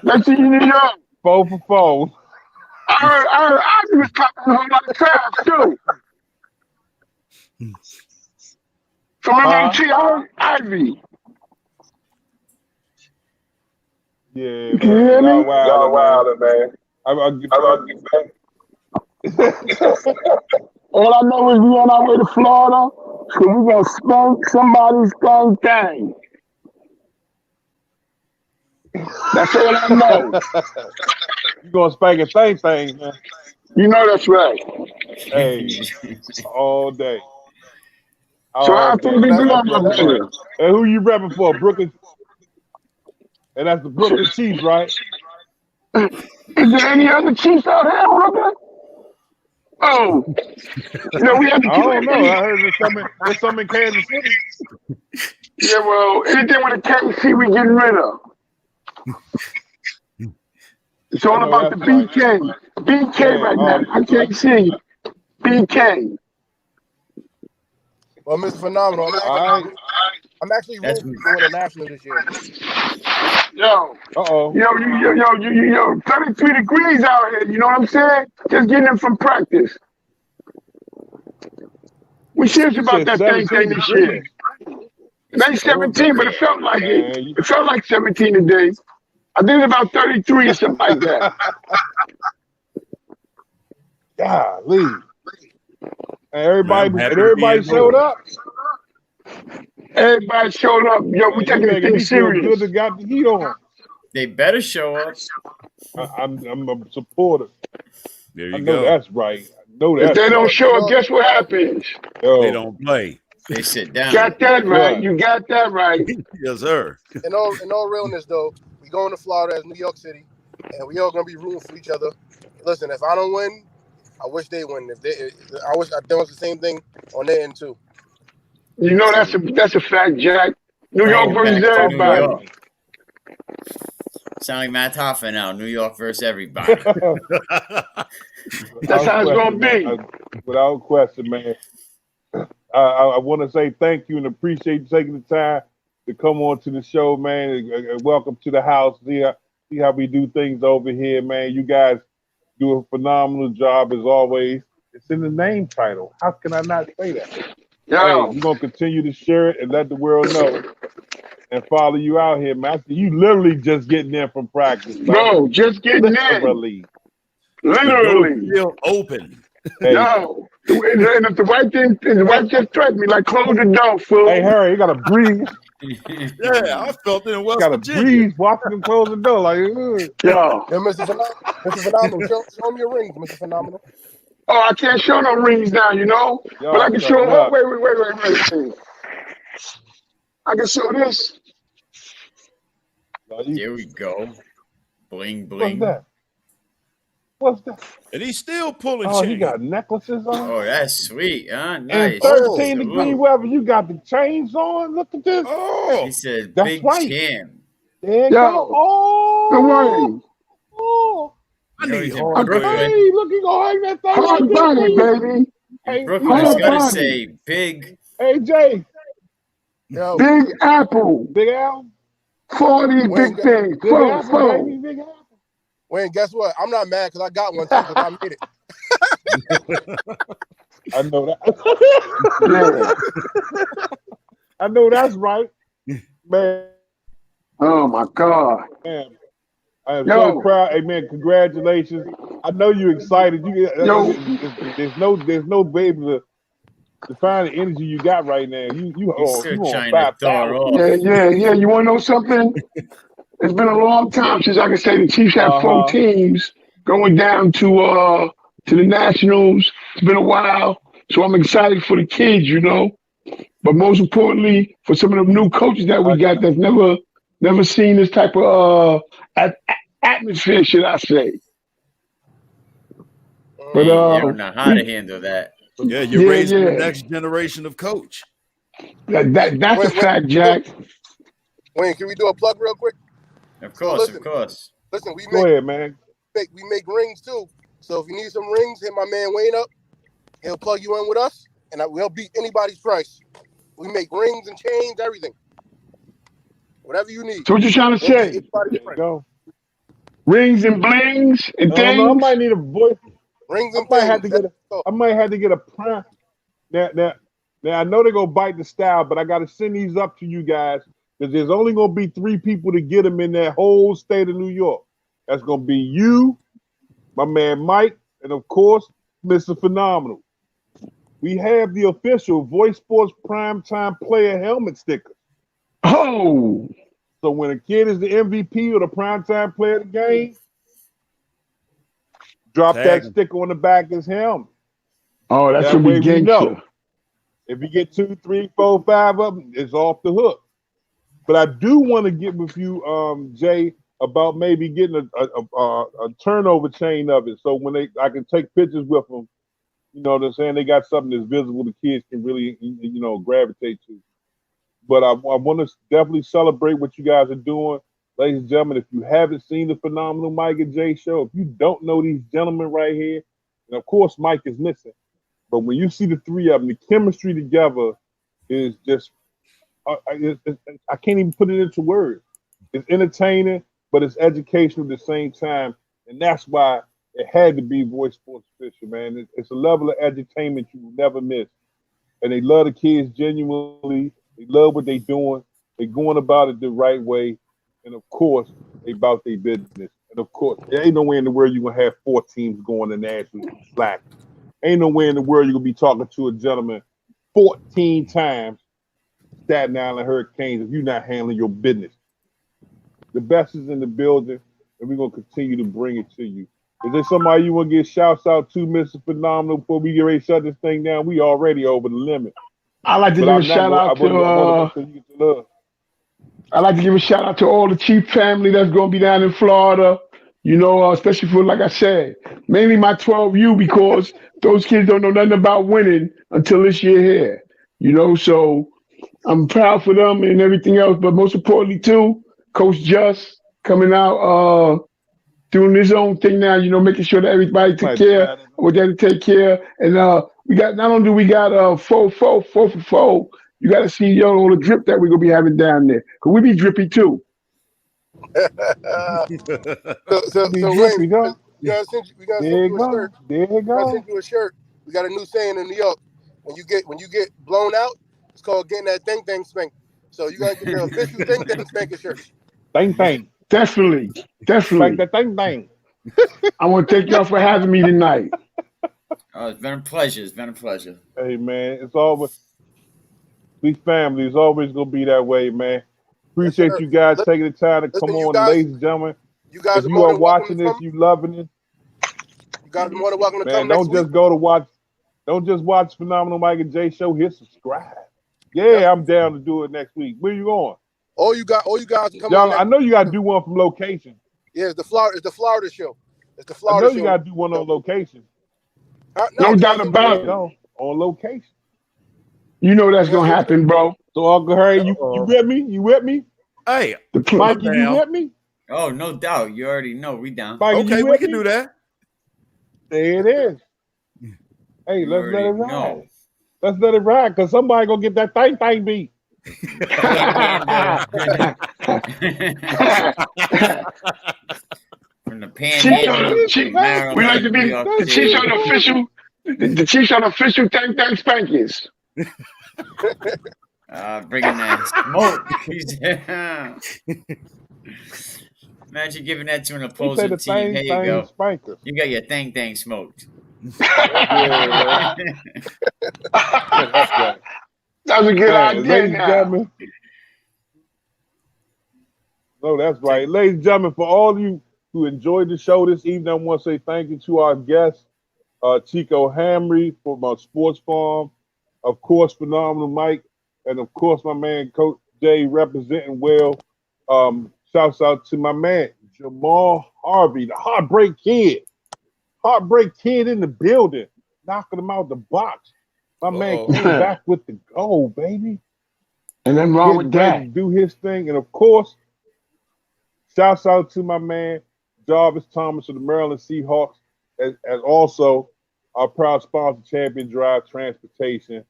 That's in New York. 4 for 4. I heard Ivy was popping a whole lot of crowds too. From MAT, I heard Ivy. Yeah, man. Y'all wild, man. All I know is we on our way to Florida, so we gonna spank somebody's thing. That's all I know. You gonna spank a thing, man. You know that's right. Hey, all day. So I think we do over here. And who you repping for? Brooklyn? And that's the Brooklyn Chiefs, right? Is there any other Chiefs out here in Brooklyn? Oh, we have to. I don't know. I heard there's some in Kansas City. Yeah, well, anything with a KC we getting rid of. It's all about the BK. BK right now. I can't see. BK. Well, Mr. Phenomenal, I'm actually rooting for the national this year. Yo. Uh-oh. Yo, 33 degrees out here, you know what I'm saying? Just getting them from practice. We serious about that thing this year. It ain't 17, but it felt like it. It felt like 17 today. I think it's about 33 or something like that. Golly. And everybody showed up. Everybody showed up. Yo, we taking the thing serious. Good to got the heat on. They better show up. I'm a supporter. There you I know go. that's right. I know that. If they don't show up, guess what happens? They don't play. They sit down. Got that right. You got that right. Yes, sir. In all realness, though, we going to Florida as New York City, and we all gonna be rooting for each other. Listen, if I don't win, I wish they win. I wish I done the same thing on their end too. You know that's a fact, Jack. New York versus everybody. Sound like Matt Hoffa now. New York versus everybody. That's how it's gonna be. Without question, man. I want to say thank you and appreciate you taking the time to come on to the show, man. Welcome to the house. See how we do things over here, man. You guys do a phenomenal job as always. It's in the name title. How can I not say that? Hey, we're gonna continue to share it and let the world know and follow you out here, man. You literally just getting in from practice. No, just getting in. Literally. Still open. Hey. Yo, and if the white just threatened me, like, close the door, fool. Hey, Harry, you gotta breathe. Yeah, I felt it in West Gotta Virginia. breathe, watching them close the door. Like, Yo, Mr. Phenomenal, show me your rings, Mr. Phenomenal. Oh, I can't show no rings now, but I can show. Oh, wait. I can show this. Here we go. Bling, bling. What's that? And he's still pulling Oh, chains. he got necklaces on. Oh, that's sweet, huh? Nice. And 13-degree weather, you got the chains on. Look at this. Oh, he said, that's "Big right. champ." There you go. Oh, I need him. hey, look, he gonna hang that thing. Hard body, baby. Hey, Brooklyn's gotta say big. Hey, Jay. Yo. Big Apple. Big Al. 40 big things. Big Apple, baby, Big Apple. Wayne, guess what? I'm not mad because I got one too, because I made it. I know that. I know that's right, man. Oh my God. Man, I am so proud. Hey, man, congratulations. I know you're excited. There's no baby to find the energy you got right now. You on 5,000. Yeah. You want to know something? It's been a long time since I can say the Chiefs have 4 teams going down to the Nationals. It's been a while, so I'm excited for the kids, you know. But most importantly, for some of the new coaches that we got that's never seen this type of atmosphere, should I say? But you don't know how to handle that. Yeah, you're raising the next generation of coach. That's a fact, Jack. Wayne, can we do a plug real quick? Of course, of course. Listen, go ahead, man. We make rings too. So if you need some rings, hit my man Wayne up. He'll plug you in with us, and we'll beat anybody's price. We make rings and chains, everything. Whatever you need. So what you trying to say? Go. Rings and blings and things. I might need a voice. Rings and I might have to get a prime. Now I know they're gonna bite the style, but I gotta send these up to you guys because there's only gonna be 3 people to get them in that whole state of New York. That's gonna be you, my man Mike, and of course, Mr. Phenomenal. We have the official Voice Sports Primetime Player helmet sticker. Oh! So when a kid is the MVP or the primetime player of the game, drop that sticker on the back of his helmet. Oh, that's what we know. If you get 2, 3, 4, 5 of them, it's off the hook. But I do want to get with you, Jay, about maybe getting a turnover chain of it. So when I can take pictures with them, you know what I'm saying? They got something that's visible the kids can really, gravitate to. But I want to definitely celebrate what you guys are doing. Ladies and gentlemen, if you haven't seen the Phenomenal Mike and Jay show, if you don't know these gentlemen right here, and of course Mike is missing, but when you see the 3 of them, the chemistry together is just, I can't even put it into words. It's entertaining, but it's educational at the same time. And that's why it had to be Voice Sports Official, man. It's a level of entertainment you will never miss. And they love the kids genuinely. They love what they're doing. They're going about it the right way. And of course, they about their business. And of course, there ain't nowhere in the world you're going to have 4 teams going to national slack. Ain't nowhere in the world you're going to be talking to a gentleman 14 times, Staten Island Hurricanes, if you're not handling your business. The best is in the building, and we're going to continue to bring it to you. Is there somebody you want to give shouts out to, Mr. Phenomenal, before we get ready to shut this thing down? We already over the limit. I'd like to give a shout out to I'd like to give a shout out to all the Chief family that's going to be down in Florida, especially for, like I said, mainly my 12U, because those kids don't know nothing about winning until this year here, so I'm proud for them and everything else. But most importantly, too, Coach Just coming out, doing his own thing now, making sure that everybody take care of what they have to take care. And we got, not only do we got 4 for 4, you got to see all the drip that we're going to be having down there. Because we be drippy too. so Wayne, we gotta send you a shirt. There you go. I'll send you a shirt. We got a new saying in New York. When you get blown out, it's called getting that thing spanked. So you gotta get the official thing spanking shirt. Thing. Definitely. Like the thing. I want to thank y'all for having me tonight. Oh, it's been a pleasure. Hey man, it's always we family. It's always gonna be that way, man. Appreciate you guys taking the time to come on, ladies and gentlemen. You guys, if you are watching this, you loving it. You guys are more than welcome to come. Don't just go to watch. Don't just watch Phenomenal Mike and Jay show. Hit subscribe. Yeah, I'm down to do it next week. Where you going? All you guys can come on. I know you got to do one from location. Yeah, it's the Florida show. It's the Florida show. I know you got to do one on location. No doubt about it. On location. You know that's gonna happen, bro. So Uncle Harry, you with me? You with me? Hey, Mikey, you with me? Oh, no doubt. You already know we down. Mikey, okay, we can do that. There it is. Hey, let's let it ride. Let's let it ride, because somebody gonna get that thing beat. From the Panhandle. We like to be the Chiefs on the official. The Chiefs on official thing spankings. Bringing that smoke. Imagine giving that to an opposing team. Here you go. Spanker. You got your thing smoked. That was a good idea. No, that's right. Ladies and gentlemen, for all of you who enjoyed the show this evening, I want to say thank you to our guest, Chico Hammary from Sports Farm, of course, Phenomenal Mike, and of course, my man, Coach Jay, representing well. Shouts out to my man, Jahmal Harvey, the Heartbreak Kid. Heartbreak Kid in the building, knocking him out the box. My man came back with the goal, baby. And then wrong with that. To do his thing. And of course, shouts out to my man, Jarvis Thomas of the Maryland Seahawks, as also our proud sponsor, Champion Drive Transportation.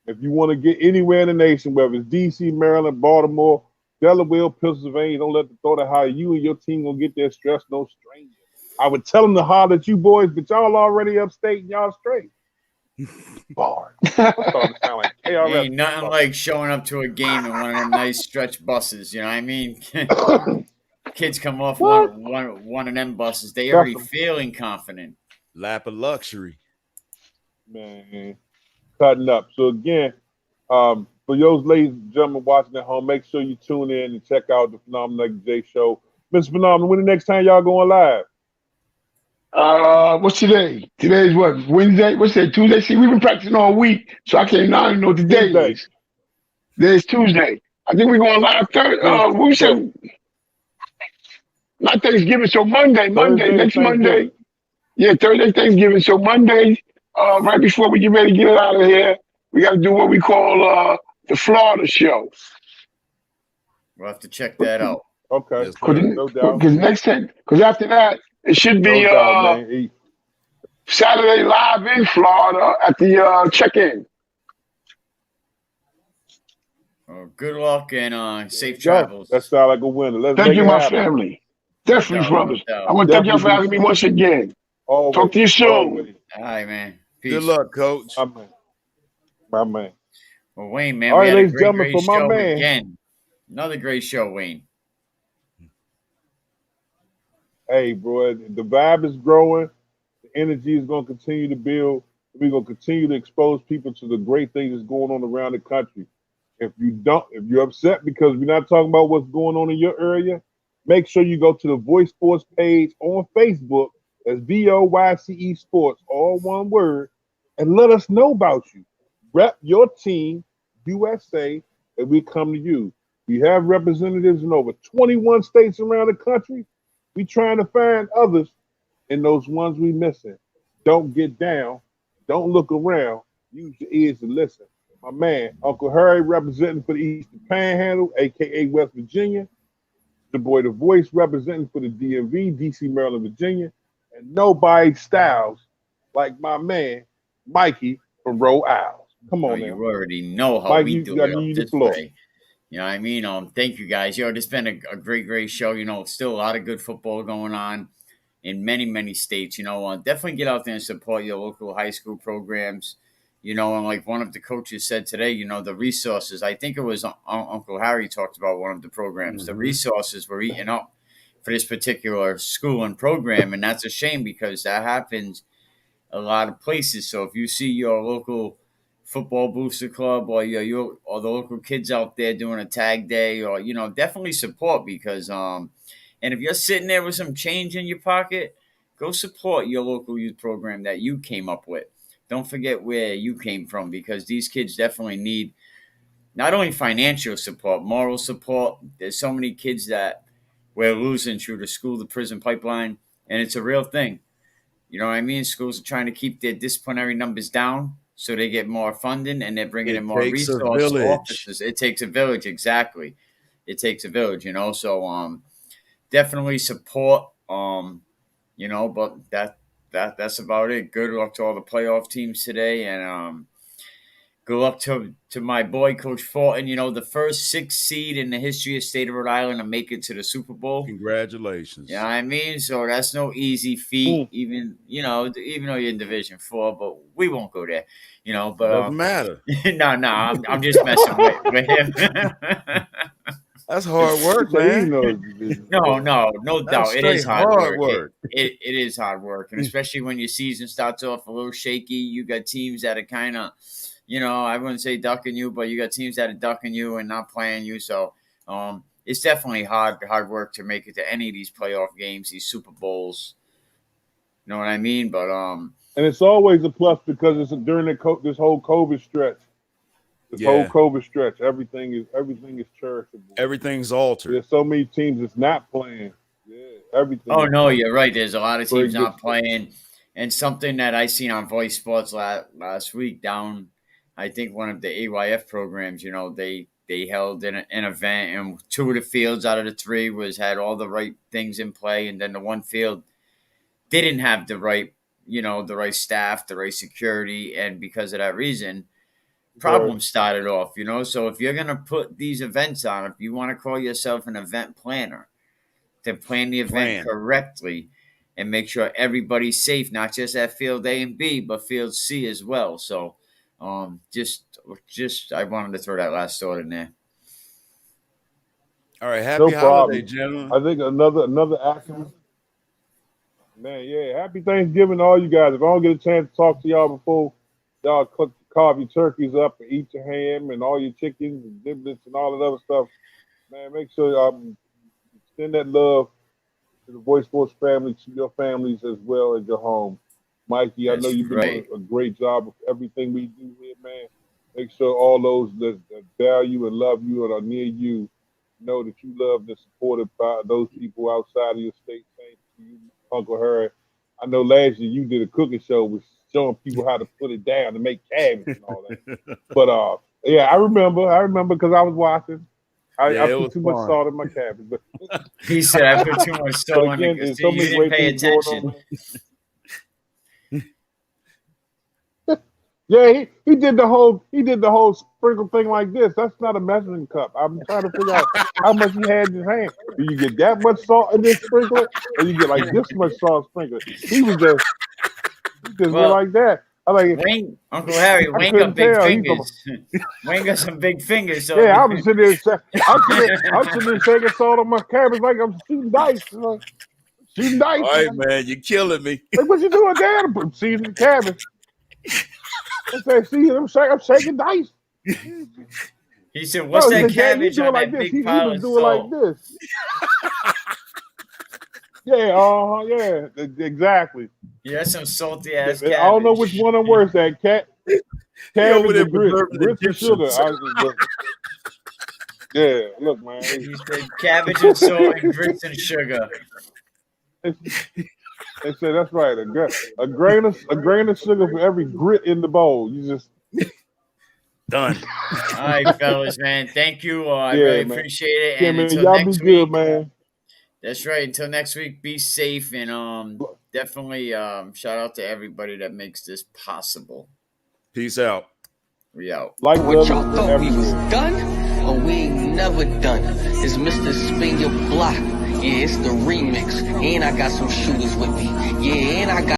If you want to get anywhere in the nation, whether it's D.C., Maryland, Baltimore, Delaware, Pennsylvania, don't let the thought of how you and your team gonna get there stressed no stranger. I would tell them to holler at you boys, but y'all already upstate and y'all straight. Bar. Like ain't nothing like showing up to a game in one of them nice stretch buses. You know what I mean? Kids come off one of them buses. They already feeling confident. Lap of luxury. Man, cutting up. So again, for those ladies and gentlemen watching at home, make sure you tune in and check out the Phenomenal J Show. Mr. Phenomenal, when the next time y'all going live? What's today? Today's what? Wednesday? What's that? Tuesday? See, we've been practicing all week, so I can't now know what today is. Today's Tuesday. I think we're going live Thursday. What we said? Not Thanksgiving, so Monday, next Monday. Yeah, Thursday, Thanksgiving. So Monday, right before we get ready to get it out of here, we got to do what we call the Florida show. We'll have to check that out. Okay. No doubt. Because after that, it should be Saturday live in Florida at the check-in. Well, good luck and safe travels. That sounds like a winner. Thank you, my family. Definitely, brothers. I want to thank y'all for having me once again. Always. Talk to you soon. All right, man. Peace. Good luck, Coach. My man. Well, Wayne, man, all we right, had a great for show my man. again. Another great show, Wayne. Hey, bro, the vibe is growing. The energy is going to continue to build. We're going to continue to expose people to the great things that's going on around the country. If you're upset because we're not talking about what's going on in your area, make sure you go to the Voice Sports page on Facebook. That's VOYCE Sports, all one word, and let us know about you. Rep your team, USA, and we come to you. We have representatives in over 21 states around the country. We trying to find others, and those ones we missing. Don't get down. Don't look around. Use your ears to listen. My man, Uncle Harry, representing for the Eastern Panhandle, a.k.a. West Virginia. The boy, The Voice, representing for the DMV, D.C., Maryland, Virginia. And nobody styles like my man, Mikey from Rhode Island. Come on, you already know how Mikey, we do it this way. You know what I mean? Thank you guys. This has been a great show. Still a lot of good football going on in many, many states. Definitely get out there and support your local high school programs. And like one of the coaches said today, the resources. I think it was Uncle Harry talked about one of the programs. Mm-hmm. The resources were eaten up for this particular school and program, and that's a shame because that happens a lot of places. So if you see your local football booster club or the local kids out there doing a tag day, or definitely support because and if you're sitting there with some change in your pocket, go support your local youth program that you came up with. Don't forget where you came from, because these kids definitely need not only financial support, moral support. There's so many kids that we're losing through the school to prison pipeline, and it's a real thing. You know what I mean? Schools are trying to keep their disciplinary numbers down so they get more funding, and they're bringing in more resource officers. It takes a village, exactly. It takes a village, So definitely support, but that's about it. Good luck to all the playoff teams today, and good luck to my boy, Coach Fortin. The first 6 seed in the history of the state of Rhode Island to make it to the Super Bowl. Congratulations. You know what I mean? So that's no easy feat, even though you're in Division 4, but we won't go there. But doesn't matter. No, I'm just messing with him. That's hard work, man. No doubt. It is hard work. It is hard work, and especially when your season starts off a little shaky, you got teams that are kind of, I wouldn't say ducking you, but you got teams that are ducking you and not playing you. So it's definitely hard work to make it to any of these playoff games, these Super Bowls. You know what I mean? But and it's always a plus because it's during this whole COVID stretch. Whole COVID stretch, everything is charitable. Everything's altered. There's so many teams that's not playing. Yeah, everything. Oh no, you're right. There's a lot of teams not playing, and something that I seen on Voice Sports last week down, I think one of the AYF programs. You know, they held an event, and 2 of the fields out of the 3 had all the right things in play, and then the one field didn't have the right staff, the right security, and because of that reason, problems started off, So if you're going to put these events on, if you want to call yourself an event planner, then plan the event correctly and make sure everybody's safe, not just at field A and B, but field C as well. So just I wanted to throw that last thought in there. All right, happy holiday, gentlemen. I think another action. Man, yeah, happy Thanksgiving to all you guys. If I don't get a chance to talk to y'all before y'all carve your turkeys up and eat your ham and all your chickens and giblets and all that other stuff, man, make sure y'all send that love to the Voice Sports family, to your families as well as your home. Mikey, I know you've been doing a great job with everything we do here, man. Make sure all those that value and love you and are near you know that you love and supported by those people outside of your state. Thank you, Uncle Harry. I know last year you did a cooking show with showing people how to put it down to make cabbage and all that. But yeah, I remember because I was watching. I put too much salt in my cabbage. But he said I put too much salt in it because you didn't pay attention. Yeah, he did the whole sprinkle thing like this. That's not a measuring cup. I'm trying to figure out how much he had in his hand. Do you get that much salt in this sprinkler, or you get like this much salt sprinkler? He just went like that. I like Uncle Harry. Wayne got big fingers. Wayne got some big fingers. So yeah, I'm sitting there shaking salt on my cabbage like I'm shooting dice. Shooting dice. All right, man, you're killing me. Like, what you doing, Dad? I'm seasoning cabbage. I said, see, I'm shaking dice. He said, "What's that cabbage on that big pile of salt?" Like this. Yeah, exactly. Yeah, that's some salty ass cabbage. I don't know which one I'm worse at. Cabbage or grits and sugar. Yeah, look, man. He said cabbage and salt and grits and sugar. They say that's right. A grain of sugar for every grit in the bowl. You just done. All right, fellas, man. Thank you. I really appreciate it. Yeah, and man, until y'all next be good, week, man. That's right. Until next week, be safe and definitely shout out to everybody that makes this possible. Peace out. We out. Like what y'all thought we was done? Oh, we ain't never done. It's Mr. Spin Your Block. Yeah, it's the remix. And I got some shooters with me. Yeah, and I got